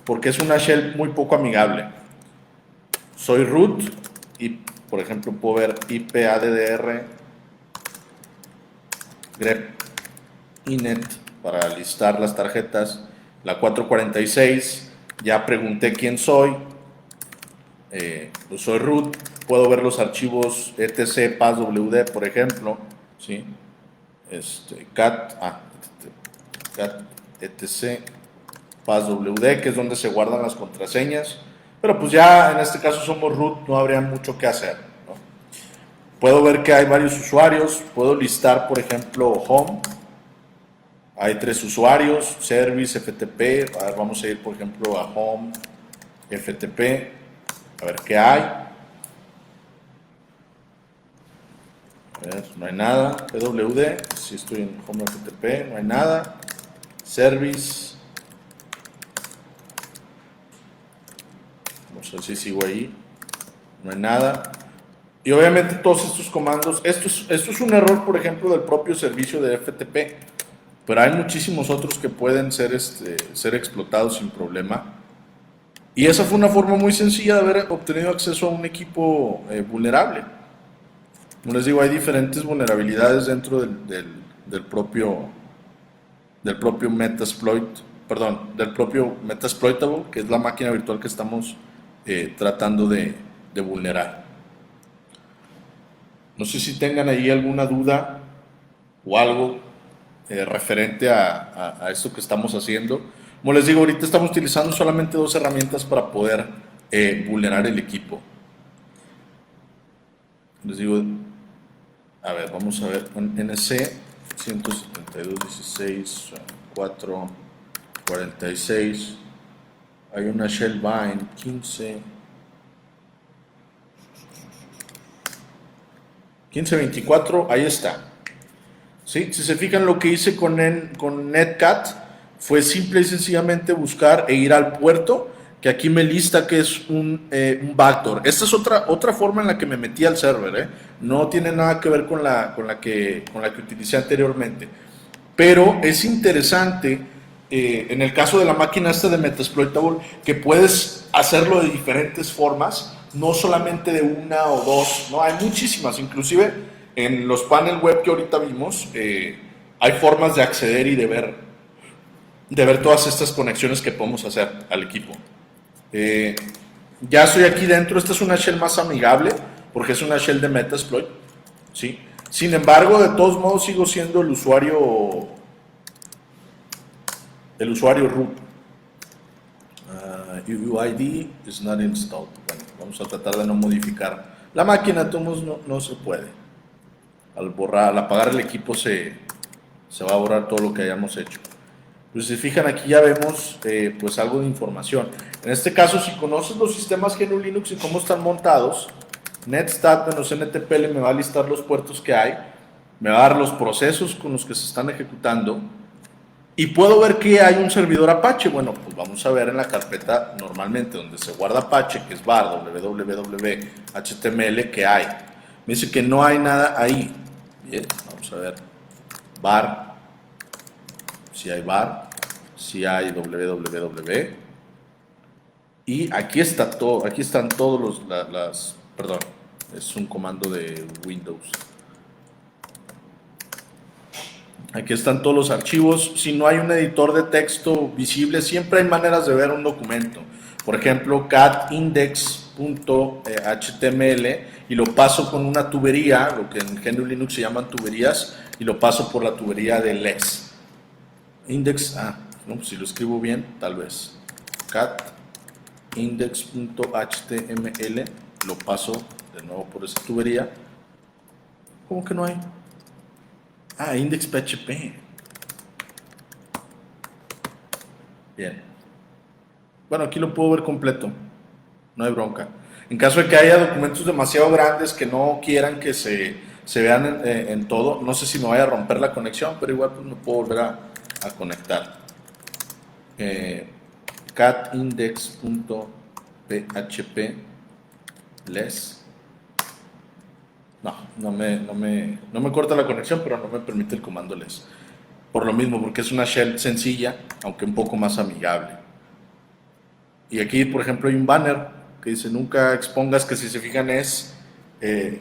porque es una shell muy poco amigable. Soy root y, por ejemplo, puedo ver IP addr grep inet para listar las tarjetas. La 446, ya pregunté quién soy, pues soy root, puedo ver los archivos etc passwd, por ejemplo, ¿sí? Cat etc passwd, que es donde se guardan las contraseñas, pero pues ya en este caso somos root, no habría mucho que hacer, ¿no? Puedo ver que hay varios usuarios, puedo listar, por ejemplo, home. Hay 3 usuarios, service, FTP. A ver, vamos a ir, por ejemplo, a home, FTP, a ver qué hay. A ver, no hay nada. PWD, si estoy en home FTP, no hay nada. Service. Vamos a ver si sigo ahí. No hay nada. Y obviamente todos estos comandos, esto es un error, por ejemplo, del propio servicio de FTP. Pero hay muchísimos otros que pueden ser explotados sin problema. Y esa fue una forma muy sencilla de haber obtenido acceso a un equipo vulnerable. Como les digo, hay diferentes vulnerabilidades dentro del propio Metasploit, del propio Metasploitable, que es la máquina virtual que estamos tratando de vulnerar. No sé si tengan ahí alguna duda o algo referente a esto que estamos haciendo. Como les digo, ahorita estamos utilizando solamente 2 herramientas para poder vulnerar el equipo. Les digo, a ver, vamos a ver con NC 172.16.4.46. Hay una shell bind 15.24, ahí está. ¿Sí? Si se fijan, lo que hice con Netcat fue simple y sencillamente buscar e ir al puerto, que aquí me lista que es un backdoor. Esta es otra forma en la que me metí al server, no tiene nada que ver con la que utilicé anteriormente. Pero es interesante, en el caso de la máquina esta de Metasploitable, que puedes hacerlo de diferentes formas, no solamente de una o dos, no, hay muchísimas, inclusive en los panel web que ahorita vimos, hay formas de acceder y de ver todas estas conexiones que podemos hacer al equipo. Ya estoy aquí dentro. Esta es una shell más amigable porque es una shell de Metasploit, ¿sí? Sin embargo, de todos modos sigo siendo el usuario root. UUID is not installed. Bueno, vamos a tratar de no modificar la máquina, de todos modos no se puede. Al apagar el equipo se va a borrar todo lo que hayamos hecho. Pues si se fijan, aquí ya vemos pues algo de información. En este caso, si conoces los sistemas GNU Linux y cómo están montados, netstat-ntpl me va a listar los puertos que hay, me va a dar los procesos con los que se están ejecutando Y puedo ver que hay un servidor Apache. Bueno, pues vamos a ver en la carpeta normalmente donde se guarda Apache, que es var www.html, que hay. Me dice que no hay nada ahí. Bien, vamos a ver. Var, si hay var, si hay www. Y aquí está todo, aquí están todos perdón, es un comando de Windows. Aquí están todos los archivos. Si no hay un editor de texto visible, siempre hay maneras de ver un documento. Por ejemplo, catindex.html y lo paso con una tubería, lo que en GNU Linux se llaman tuberías, y lo paso por la tubería de LES. Index, no, si lo escribo bien, tal vez. Catindex.html, lo paso de nuevo por esa tubería. ¿Cómo que no hay? Index.php. Bien. Bueno, aquí lo puedo ver completo. No hay bronca. En caso de que haya documentos demasiado grandes que no quieran que se vean en todo, no sé si me vaya a romper la conexión, pero igual pues me puedo volver a conectar. Catindex.php less. No me corta la conexión, pero no me permite el comando less. Por lo mismo, porque es una shell sencilla, aunque un poco más amigable. Y aquí, por ejemplo, hay un banner que dice: nunca expongas, que si se fijan es con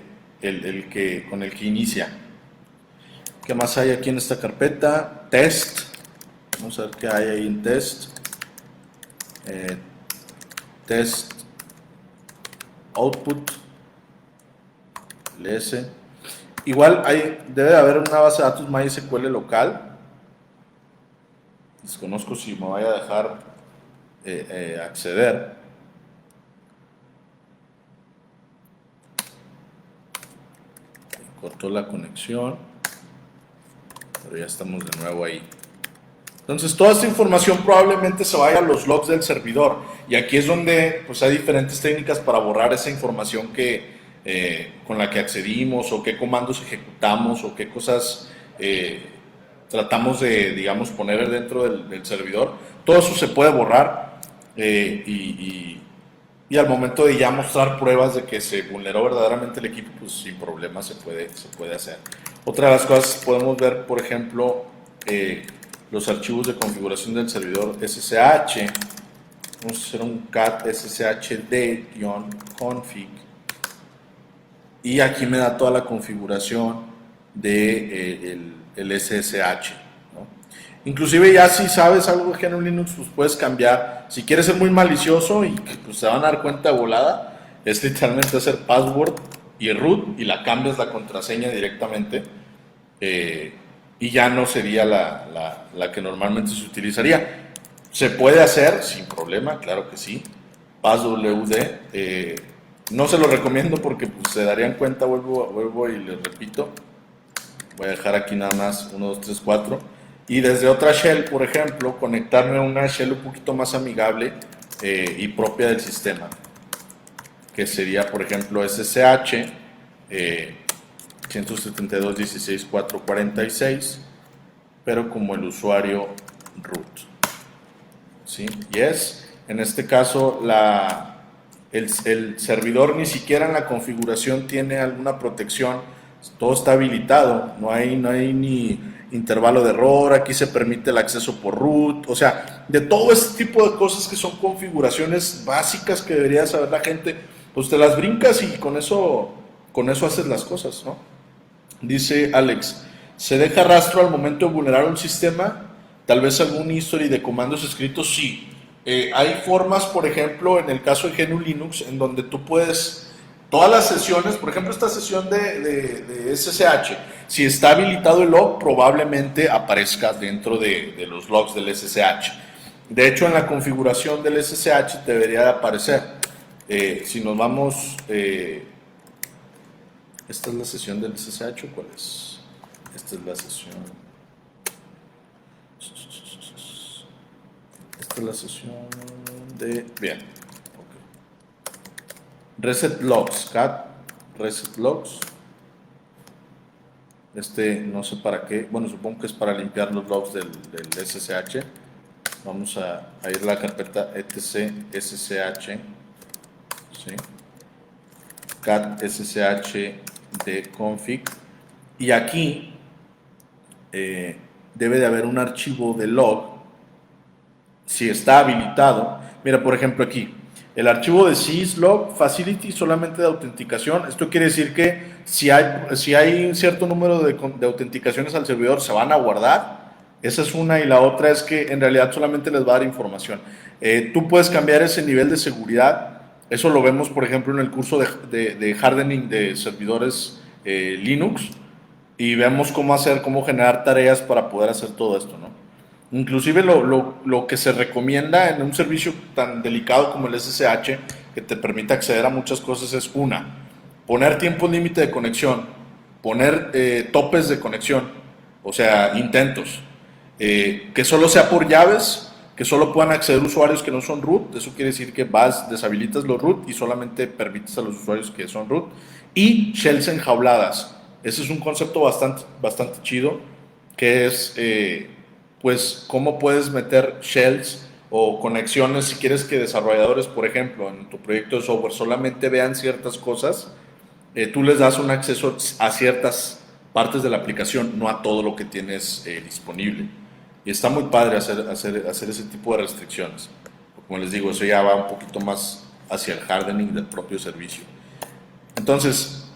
el que inicia. ¿Qué más hay aquí en esta carpeta? Test. Vamos a ver qué hay ahí en test. Test output ls. Igual debe de haber una base de datos MySQL local. Desconozco si me vaya a dejar acceder. Cortó la conexión, pero ya estamos de nuevo ahí. Entonces toda esta información probablemente se vaya a los logs del servidor, y aquí es donde pues hay diferentes técnicas para borrar esa información con la que accedimos, o qué comandos ejecutamos, o qué cosas tratamos de, digamos, poner dentro del servidor. Todo eso se puede borrar, y al momento de ya mostrar pruebas de que se vulneró verdaderamente el equipo, pues sin problema se puede hacer. Otra de las cosas, podemos ver, por ejemplo, los archivos de configuración del servidor SSH. Vamos a hacer un cat sshd-config, y aquí me da toda la configuración de el SSH, ¿no? Inclusive ya si sabes algo de GNU Linux, pues puedes cambiar. Si quieres ser muy malicioso y que pues, se van a dar cuenta de volada, es literalmente hacer password y root, y la cambias la contraseña directamente, y ya no sería la que normalmente se utilizaría. Se puede hacer sin problema, claro que sí. Passwd, no se lo recomiendo porque pues, se darían cuenta. Vuelvo y les repito. Voy a dejar aquí nada más 1, 2, 3, 4. Y desde otra shell, por ejemplo, conectarme a una shell un poquito más amigable y propia del sistema, que sería, por ejemplo, SSH 172.16.4.46, pero como el usuario root. ¿Sí? Y en este caso, el servidor ni siquiera en la configuración tiene alguna protección. Todo está habilitado, no hay ni intervalo de error. Aquí se permite el acceso por root, o sea, de todo este tipo de cosas que son configuraciones básicas que debería saber la gente, pues te las brincas y con eso haces las cosas, ¿no? Dice Alex: ¿se deja rastro al momento de vulnerar un sistema? Tal vez algún history de comandos escritos, sí. Hay formas, por ejemplo, en el caso de GNU Linux, en donde tú puedes, todas las sesiones, por ejemplo, esta sesión de SSH, si está habilitado el log, probablemente aparezca dentro de los logs del SSH. De hecho, en la configuración del SSH debería de aparecer. Si nos vamos, esta es la sesión del SSH, ¿cuál es? Esta es la sesión. Esta es la sesión de... Bien. Okay. Reset logs, cat reset logs. No sé para qué, bueno, supongo que es para limpiar los logs del SSH. Vamos a ir a la carpeta etc ssh, ¿sí? cat ssh de config, y aquí debe de haber un archivo de log, si está habilitado. Mira, por ejemplo aquí, el archivo de syslog facility solamente de autenticación. Esto quiere decir que si hay un cierto número de autenticaciones al servidor, se van a guardar. Esa es una, y la otra es que en realidad solamente les va a dar información. Tú puedes cambiar ese nivel de seguridad. Eso lo vemos, por ejemplo, en el curso de hardening de servidores Linux, y vemos cómo generar tareas para poder hacer todo esto, ¿no? Inclusive lo que se recomienda en un servicio tan delicado como el SSH, que te permite acceder a muchas cosas, es poner tiempo límite de conexión, poner topes de conexión, o sea, intentos, que solo sea por llaves, que solo puedan acceder usuarios que no son root. Eso quiere decir que deshabilitas los root y solamente permites a los usuarios que son root, y shells enjauladas. Ese es un concepto bastante chido, que es pues cómo puedes meter shells o conexiones si quieres que desarrolladores, por ejemplo, en tu proyecto de software solamente vean ciertas cosas. Tú les das un acceso a ciertas partes de la aplicación, no a todo lo que tienes disponible. Y está muy padre hacer ese tipo de restricciones. Como les digo, eso ya va un poquito más hacia el hardening del propio servicio. Entonces,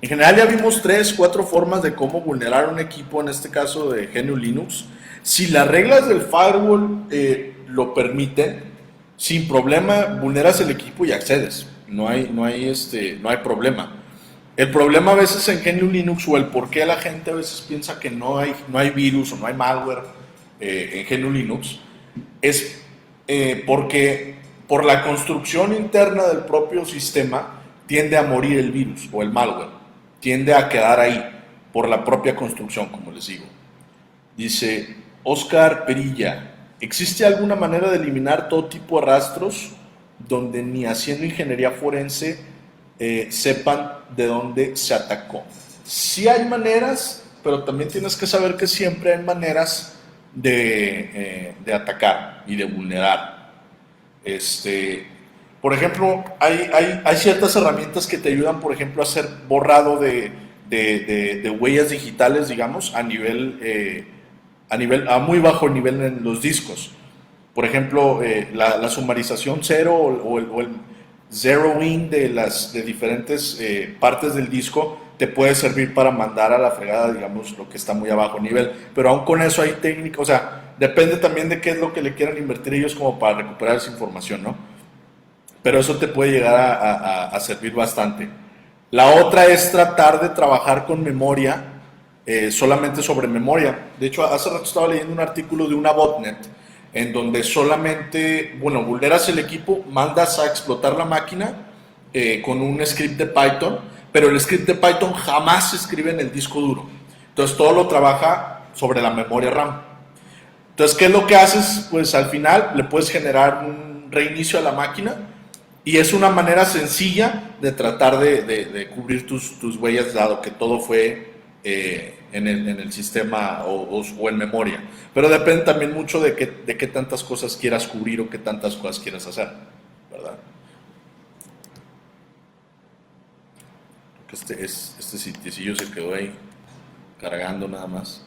en general ya vimos 3, 4 formas de cómo vulnerar un equipo, en este caso de GNU Linux. Si las reglas del firewall lo permiten, sin problema vulneras el equipo y accedes. No hay problema. El problema a veces en GNU Linux, o el por qué la gente a veces piensa que no hay virus o no hay malware en GNU Linux, es porque por la construcción interna del propio sistema tiende a morir el virus o el malware, tiende a quedar ahí por la propia construcción, como les digo. Dice Oscar Perilla: ¿existe alguna manera de eliminar todo tipo de rastros donde ni haciendo ingeniería forense sepan de dónde se atacó? Sí hay maneras, pero también tienes que saber que siempre hay maneras de atacar y de vulnerar. Por ejemplo, hay ciertas herramientas que te ayudan, por ejemplo, a hacer borrado de huellas digitales, digamos, a muy bajo nivel en los discos. Por ejemplo, la sumarización cero o el zeroing de diferentes partes del disco te puede servir para mandar a la fregada, digamos, lo que está muy a bajo nivel. Pero aún con eso hay técnicas, o sea, depende también de qué es lo que le quieran invertir ellos como para recuperar esa información, ¿no? Pero eso te puede llegar a servir bastante. La otra es tratar de trabajar con memoria, solamente sobre memoria. De hecho, hace rato estaba leyendo un artículo de una botnet en donde solamente, bueno, vulneras el equipo, mandas a explotar la máquina con un script de Python, pero el script de Python jamás se escribe en el disco duro. Entonces todo lo trabaja sobre la memoria RAM. Entonces, ¿qué es lo que haces? Pues al final le puedes generar un reinicio a la máquina, y es una manera sencilla de tratar de cubrir tus huellas, dado que todo fue en el sistema o en memoria. Pero depende también mucho de qué tantas cosas quieras cubrir o qué tantas cosas quieras hacer, ¿verdad? Este sitiecillo se quedó ahí cargando nada más.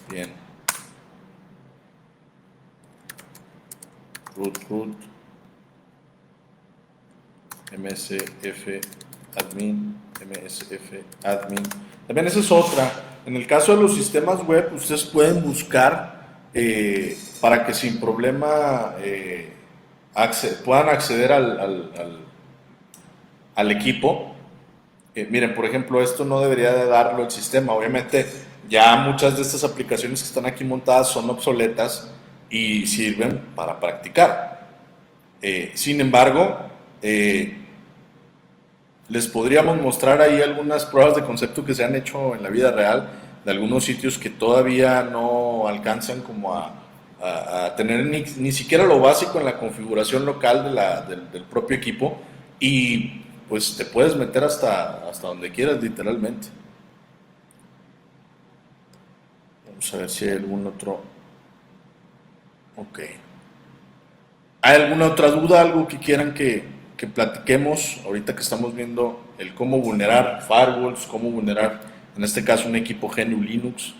Bien. Root msf admin, también esa es otra. En el caso de los sistemas web, ustedes pueden buscar para que sin problema puedan acceder al equipo. Miren, por ejemplo, esto no debería de darlo el sistema. Obviamente ya muchas de estas aplicaciones que están aquí montadas son obsoletas y sirven para practicar. Sin embargo, les podríamos mostrar ahí algunas pruebas de concepto que se han hecho en la vida real de algunos sitios que todavía no alcanzan como a tener ni siquiera lo básico en la configuración local del propio equipo, y pues te puedes meter hasta donde quieras, literalmente. Vamos a ver si hay algún otro. Ok. ¿Hay alguna otra duda, algo que quieran que platiquemos ahorita que estamos viendo el cómo vulnerar firewalls, cómo vulnerar, en este caso, un equipo GNU Linux?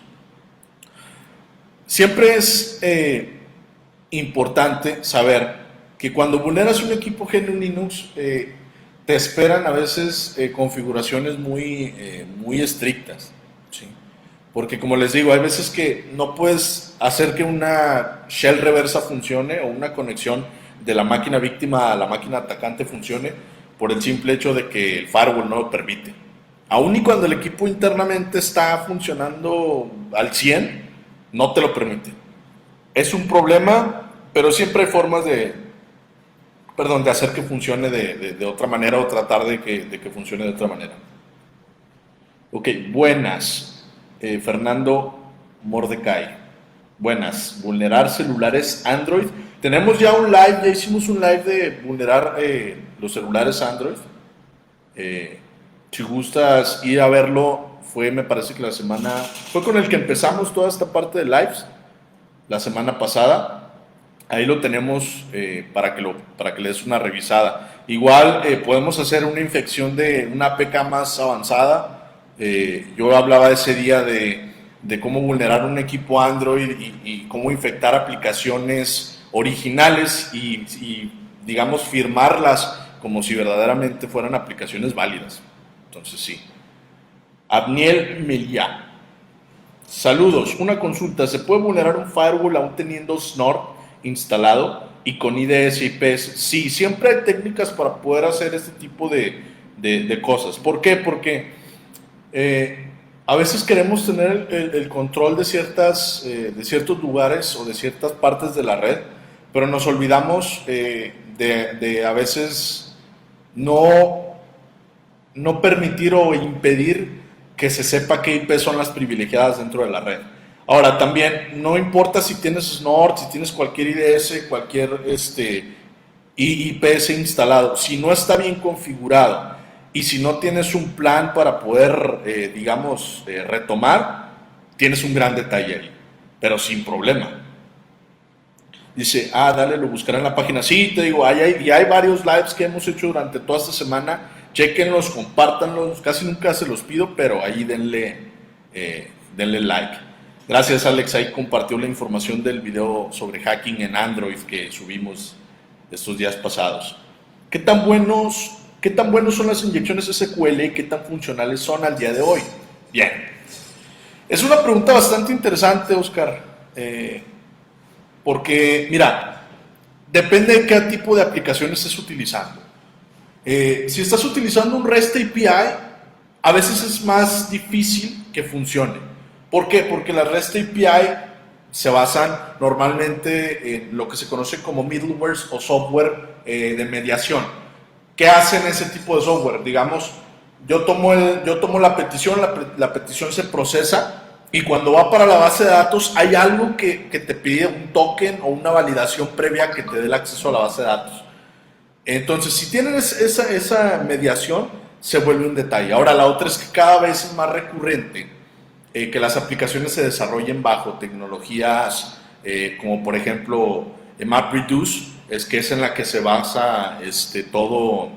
Siempre es importante saber que cuando vulneras un equipo GNU Linux, te esperan a veces configuraciones muy estrictas, ¿sí? Porque como les digo, hay veces que no puedes hacer que una shell reversa funcione o una conexión de la máquina víctima a la máquina atacante funcione por el simple hecho de que el firewall no lo permite. Aún y cuando el equipo internamente está funcionando al 100, no te lo permite. Es un problema, pero siempre hay formas de hacer que funcione de otra manera o tratar de que funcione de otra manera. Ok, buenas. Fernando Mordecai. Buenas. Vulnerar celulares Android. Tenemos ya un live, ya hicimos un live de vulnerar los celulares Android. Si gustas ir a verlo, me parece que fue con el que empezamos toda esta parte de lives, la semana pasada. Ahí lo tenemos para que le des una revisada. Igual podemos hacer una infección de una APK más avanzada. Yo hablaba ese día de cómo vulnerar un equipo Android y cómo infectar aplicaciones originales y, digamos, firmarlas como si verdaderamente fueran aplicaciones válidas. Entonces sí. Abniel Meliá. Saludos, una consulta. ¿Se puede vulnerar un firewall aún teniendo Snort instalado y con IDS y IPs? Sí, siempre hay técnicas para poder hacer este tipo de cosas. ¿Por qué? Porque a veces queremos tener el control de ciertos lugares o de ciertas partes de la red, pero nos olvidamos de a veces no permitir o impedir que se sepa qué IP son las privilegiadas dentro de la red. Ahora, también no importa si tienes Snort, si tienes cualquier IDS, cualquier IPS instalado, si no está bien configurado y si no tienes un plan para poder, digamos, retomar, tienes un gran detalle ahí, pero sin problema. Dice, dale, lo buscaré en la página. Sí, te digo, hay varios lives que hemos hecho durante toda esta semana. Chequenlos, compártanlos. Casi nunca se los pido, pero ahí denle like. Gracias, Alex. Ahí compartió la información del video sobre hacking en Android que subimos estos días pasados. ¿Qué tan buenos son las inyecciones SQL y qué tan funcionales son al día de hoy? Bien. Es una pregunta bastante interesante, Oscar. Porque, mira, depende de qué tipo de aplicación estés utilizando. Si estás utilizando un REST API, a veces es más difícil que funcione. ¿Por qué? Porque las REST API se basan normalmente en lo que se conoce como middlewares o software de mediación. ¿Qué hacen ese tipo de software? Digamos, yo tomo la petición, la petición se procesa y cuando va para la base de datos hay algo que te pide un token o una validación previa que te dé el acceso a la base de datos. Entonces, si tienes esa mediación, se vuelve un detalle. Ahora, la otra es que cada vez es más recurrente que las aplicaciones se desarrollen bajo tecnologías como por ejemplo MapReduce, que es en la que se basa todo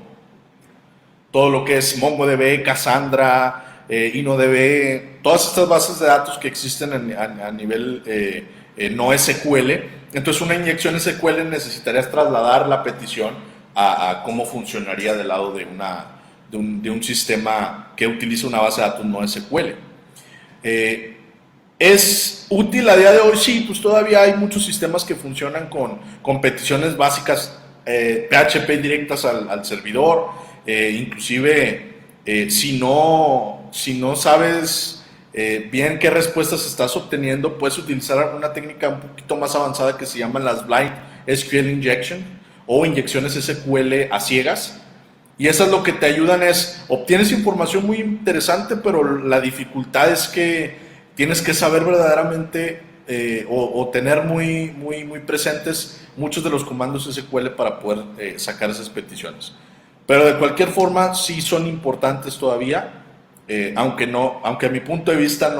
lo que es MongoDB, Cassandra, InnoDB, todas estas bases de datos que existen a nivel no SQL. Entonces una inyección SQL necesitarías trasladar la petición a cómo funcionaría del lado de un sistema que utiliza una base de datos no SQL. ¿Es útil a día de hoy? Sí, pues todavía hay muchos sistemas que funcionan con peticiones básicas PHP directas al servidor. Inclusive si no sabes bien qué respuestas estás obteniendo, puedes utilizar una técnica un poquito más avanzada que se llaman las Blind SQL Injection o inyecciones SQL a ciegas. Y esas lo que te ayudan obtienes información muy interesante, pero la dificultad es que tienes que saber verdaderamente o tener muy presentes muchos de los comandos SQL para poder sacar esas peticiones. Pero de cualquier forma sí son importantes todavía, aunque a mi punto de vista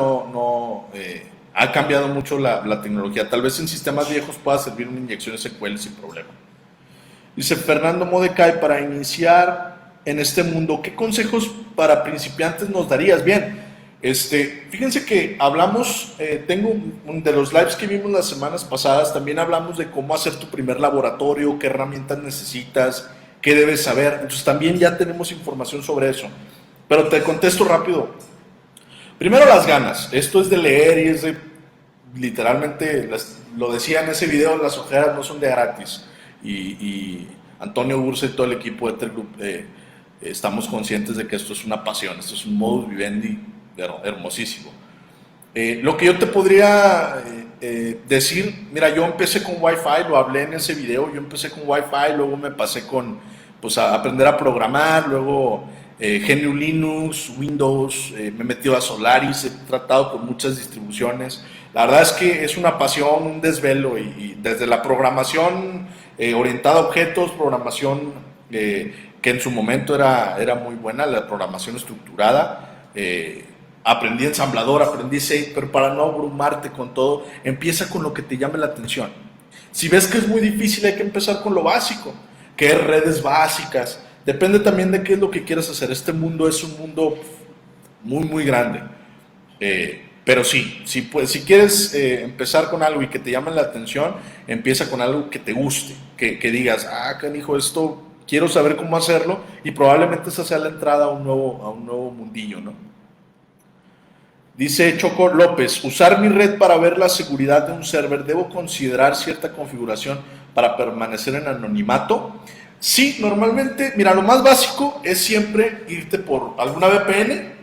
ha cambiado mucho la tecnología. Tal vez en sistemas viejos pueda servir una inyección SQL sin problema. Dice Fernando Modecay, para iniciar en este mundo, ¿qué consejos para principiantes nos darías? Bien, fíjense que hablamos, de los lives que vimos las semanas pasadas, también hablamos de cómo hacer tu primer laboratorio, qué herramientas necesitas, qué debes saber. Entonces también ya tenemos información sobre eso. Pero te contesto rápido. Primero las ganas. Esto es de leer y es de, literalmente, lo decía en ese video, las ojeras no son de gratis. Y Antonio Ursa y todo el equipo de Ether Group estamos conscientes de que esto es una pasión, esto es un modus vivendi hermosísimo. Lo que yo te podría decir, mira, yo empecé con Wi-Fi, lo hablé en ese video, yo empecé con Wi-Fi, luego me pasé a aprender a programar, luego GNU Linux, Windows, me he metido a Solaris, he tratado con muchas distribuciones. La verdad es que es una pasión, un desvelo, y desde la programación orientada a objetos, programación que en su momento era muy buena, la programación estructurada, aprendí ensamblador, aprendí C, pero para no abrumarte con todo, empieza con lo que te llame la atención. Si ves que es muy difícil, hay que empezar con lo básico, que es redes básicas. Depende también de qué es lo que quieras hacer. Este mundo es un mundo muy, muy grande. Pero sí, pues, si quieres empezar con algo y que te llame la atención, empieza con algo que te guste, que digas, canijo, esto quiero saber cómo hacerlo, y probablemente esa sea la entrada a un nuevo mundillo, ¿no? Dice Choco López, usar mi red para ver la seguridad de un server, ¿debo considerar cierta configuración para permanecer en anonimato? Sí, normalmente, mira, lo más básico es siempre irte por alguna VPN,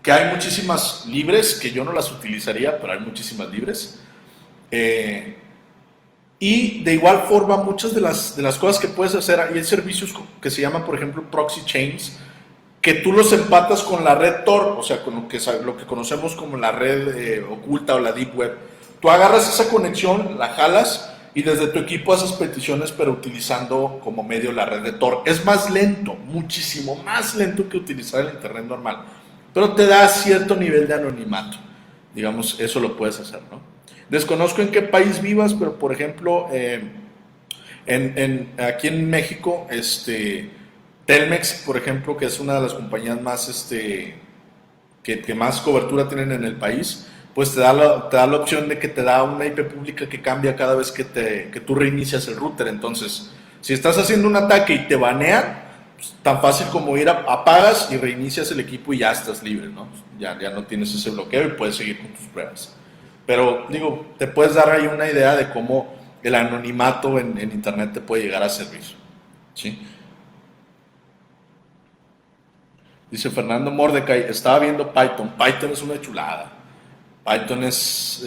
que hay muchísimas libres, que yo no las utilizaría, pero hay muchísimas libres. Y de igual forma, muchas de las cosas que puedes hacer, hay servicios que se llaman, por ejemplo, proxy chains, que tú los empatas con la red Tor, o sea, con lo que conocemos como la red oculta o la Deep Web. Tú agarras esa conexión, la jalas, y desde tu equipo haces peticiones, pero utilizando como medio la red de Tor. Es más lento, muchísimo más lento que utilizar el internet normal, pero te da cierto nivel de anonimato. Digamos, eso lo puedes hacer, ¿no? Desconozco en qué país vivas, pero por ejemplo, aquí en México, Telmex, por ejemplo, que es una de las compañías más, que más cobertura tienen en el país, pues te da la opción de que te da una IP pública que cambia cada vez que tú reinicias el router. Entonces, si estás haciendo un ataque y te banean, pues, tan fácil como ir apagas y reinicias el equipo y ya estás libre, ¿no? Ya no tienes ese bloqueo y puedes seguir con tus pruebas. Pero, digo, te puedes dar ahí una idea de cómo el anonimato en internet te puede llegar a servir, ¿sí? Dice Fernando Mordecai, estaba viendo Python. Python es una chulada. Python es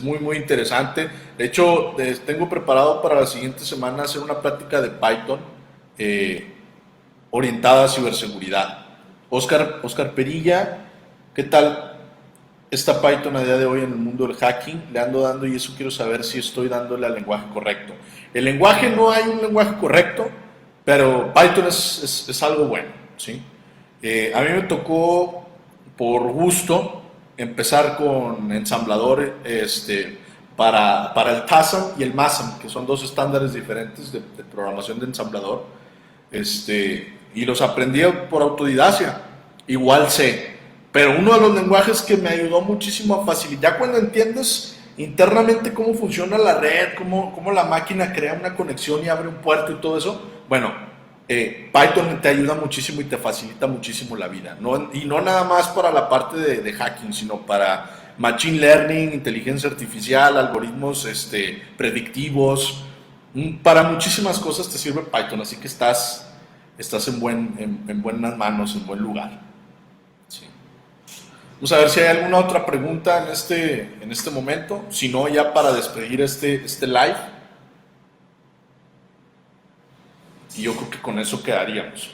muy, muy interesante. De hecho, tengo preparado para la siguiente semana hacer una plática de Python orientada a ciberseguridad. Oscar Perilla, ¿qué tal está Python a día de hoy en el mundo del hacking? Le ando dando, y eso quiero saber si estoy dándole al lenguaje correcto. El lenguaje, no hay un lenguaje correcto, pero Python es algo bueno, ¿sí? A mí me tocó, por gusto, empezar con ensamblador para el TASM y el MASM, que son dos estándares diferentes de programación de ensamblador, y los aprendí por autodidacia, igual sé. Pero uno de los lenguajes que me ayudó muchísimo a facilitar, cuando entiendes internamente cómo funciona la red, cómo la máquina crea una conexión y abre un puerto y todo eso, bueno, Python te ayuda muchísimo y te facilita muchísimo la vida. Y no nada más para la parte de hacking, sino para machine learning, inteligencia artificial, algoritmos predictivos. Para muchísimas cosas te sirve Python, así que estás en buenas manos, en buen lugar. Sí. Vamos a ver si hay alguna otra pregunta en este momento. Si no, ya para despedir este live. Y yo creo que con eso quedaríamos.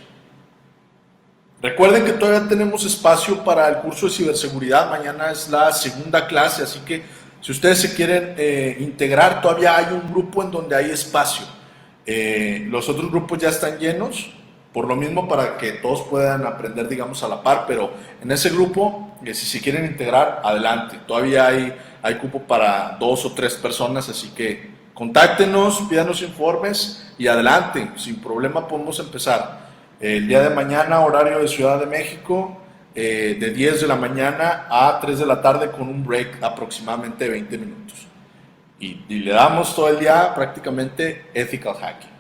Recuerden que todavía tenemos espacio para el curso de ciberseguridad. Mañana es la segunda clase, así que si ustedes se quieren integrar, todavía hay un grupo en donde hay espacio. Los otros grupos ya están llenos. por lo mismo para que todos puedan aprender, digamos, a la par, pero en ese grupo, si se quieren integrar, adelante. Todavía hay cupo para 2 o 3 personas, así que contáctenos, pídanos informes y adelante, sin problema podemos empezar. El día de mañana, horario de Ciudad de México, de 10 de la mañana a 3 de la tarde con un break aproximadamente de 20 minutos. Y le damos todo el día prácticamente ethical hacking.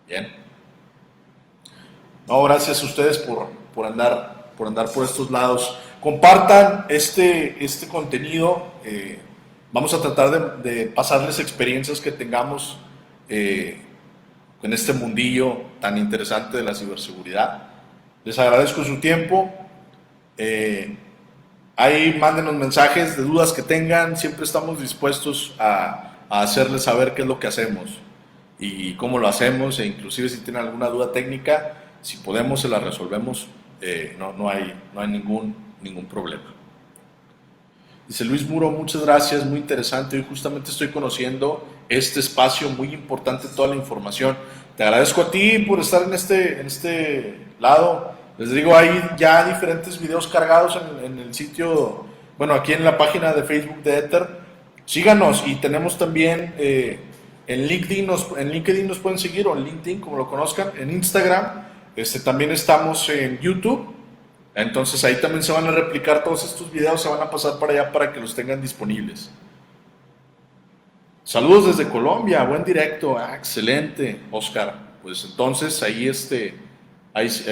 Bien. No, gracias a ustedes por andar por estos lados. Compartan este contenido. Vamos a tratar de pasarles experiencias que tengamos en este mundillo tan interesante de la ciberseguridad. Les agradezco su tiempo. Ahí mándenos mensajes de dudas que tengan. Siempre estamos dispuestos a hacerles saber qué es lo que hacemos y cómo lo hacemos, e inclusive si tienen alguna duda técnica, si podemos se la resolvemos. No hay ningún problema. Dice Luis Muro, muchas gracias, muy interesante. Hoy justamente estoy conociendo este espacio muy importante, toda la información. Te agradezco a ti por estar en este lado. Les digo, hay ya diferentes videos cargados en el sitio, bueno, aquí en la página de Facebook de Ether. Síganos, y tenemos también en LinkedIn nos pueden seguir, o en LinkedIn, como lo conozcan, en Instagram. También estamos en YouTube. Entonces ahí también se van a replicar todos estos videos, se van a pasar para allá para que los tengan disponibles. Saludos desde Colombia, buen directo, excelente, Oscar. Pues entonces ahí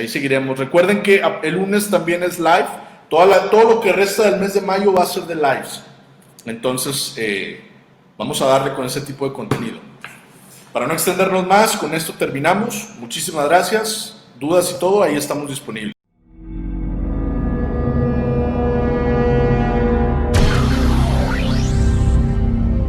seguiremos. Recuerden que el lunes también es live, todo lo que resta del mes de mayo va a ser de lives. Entonces vamos a darle con ese tipo de contenido. Para no extendernos más, con esto terminamos. Muchísimas gracias. Dudas y todo, ahí estamos disponibles.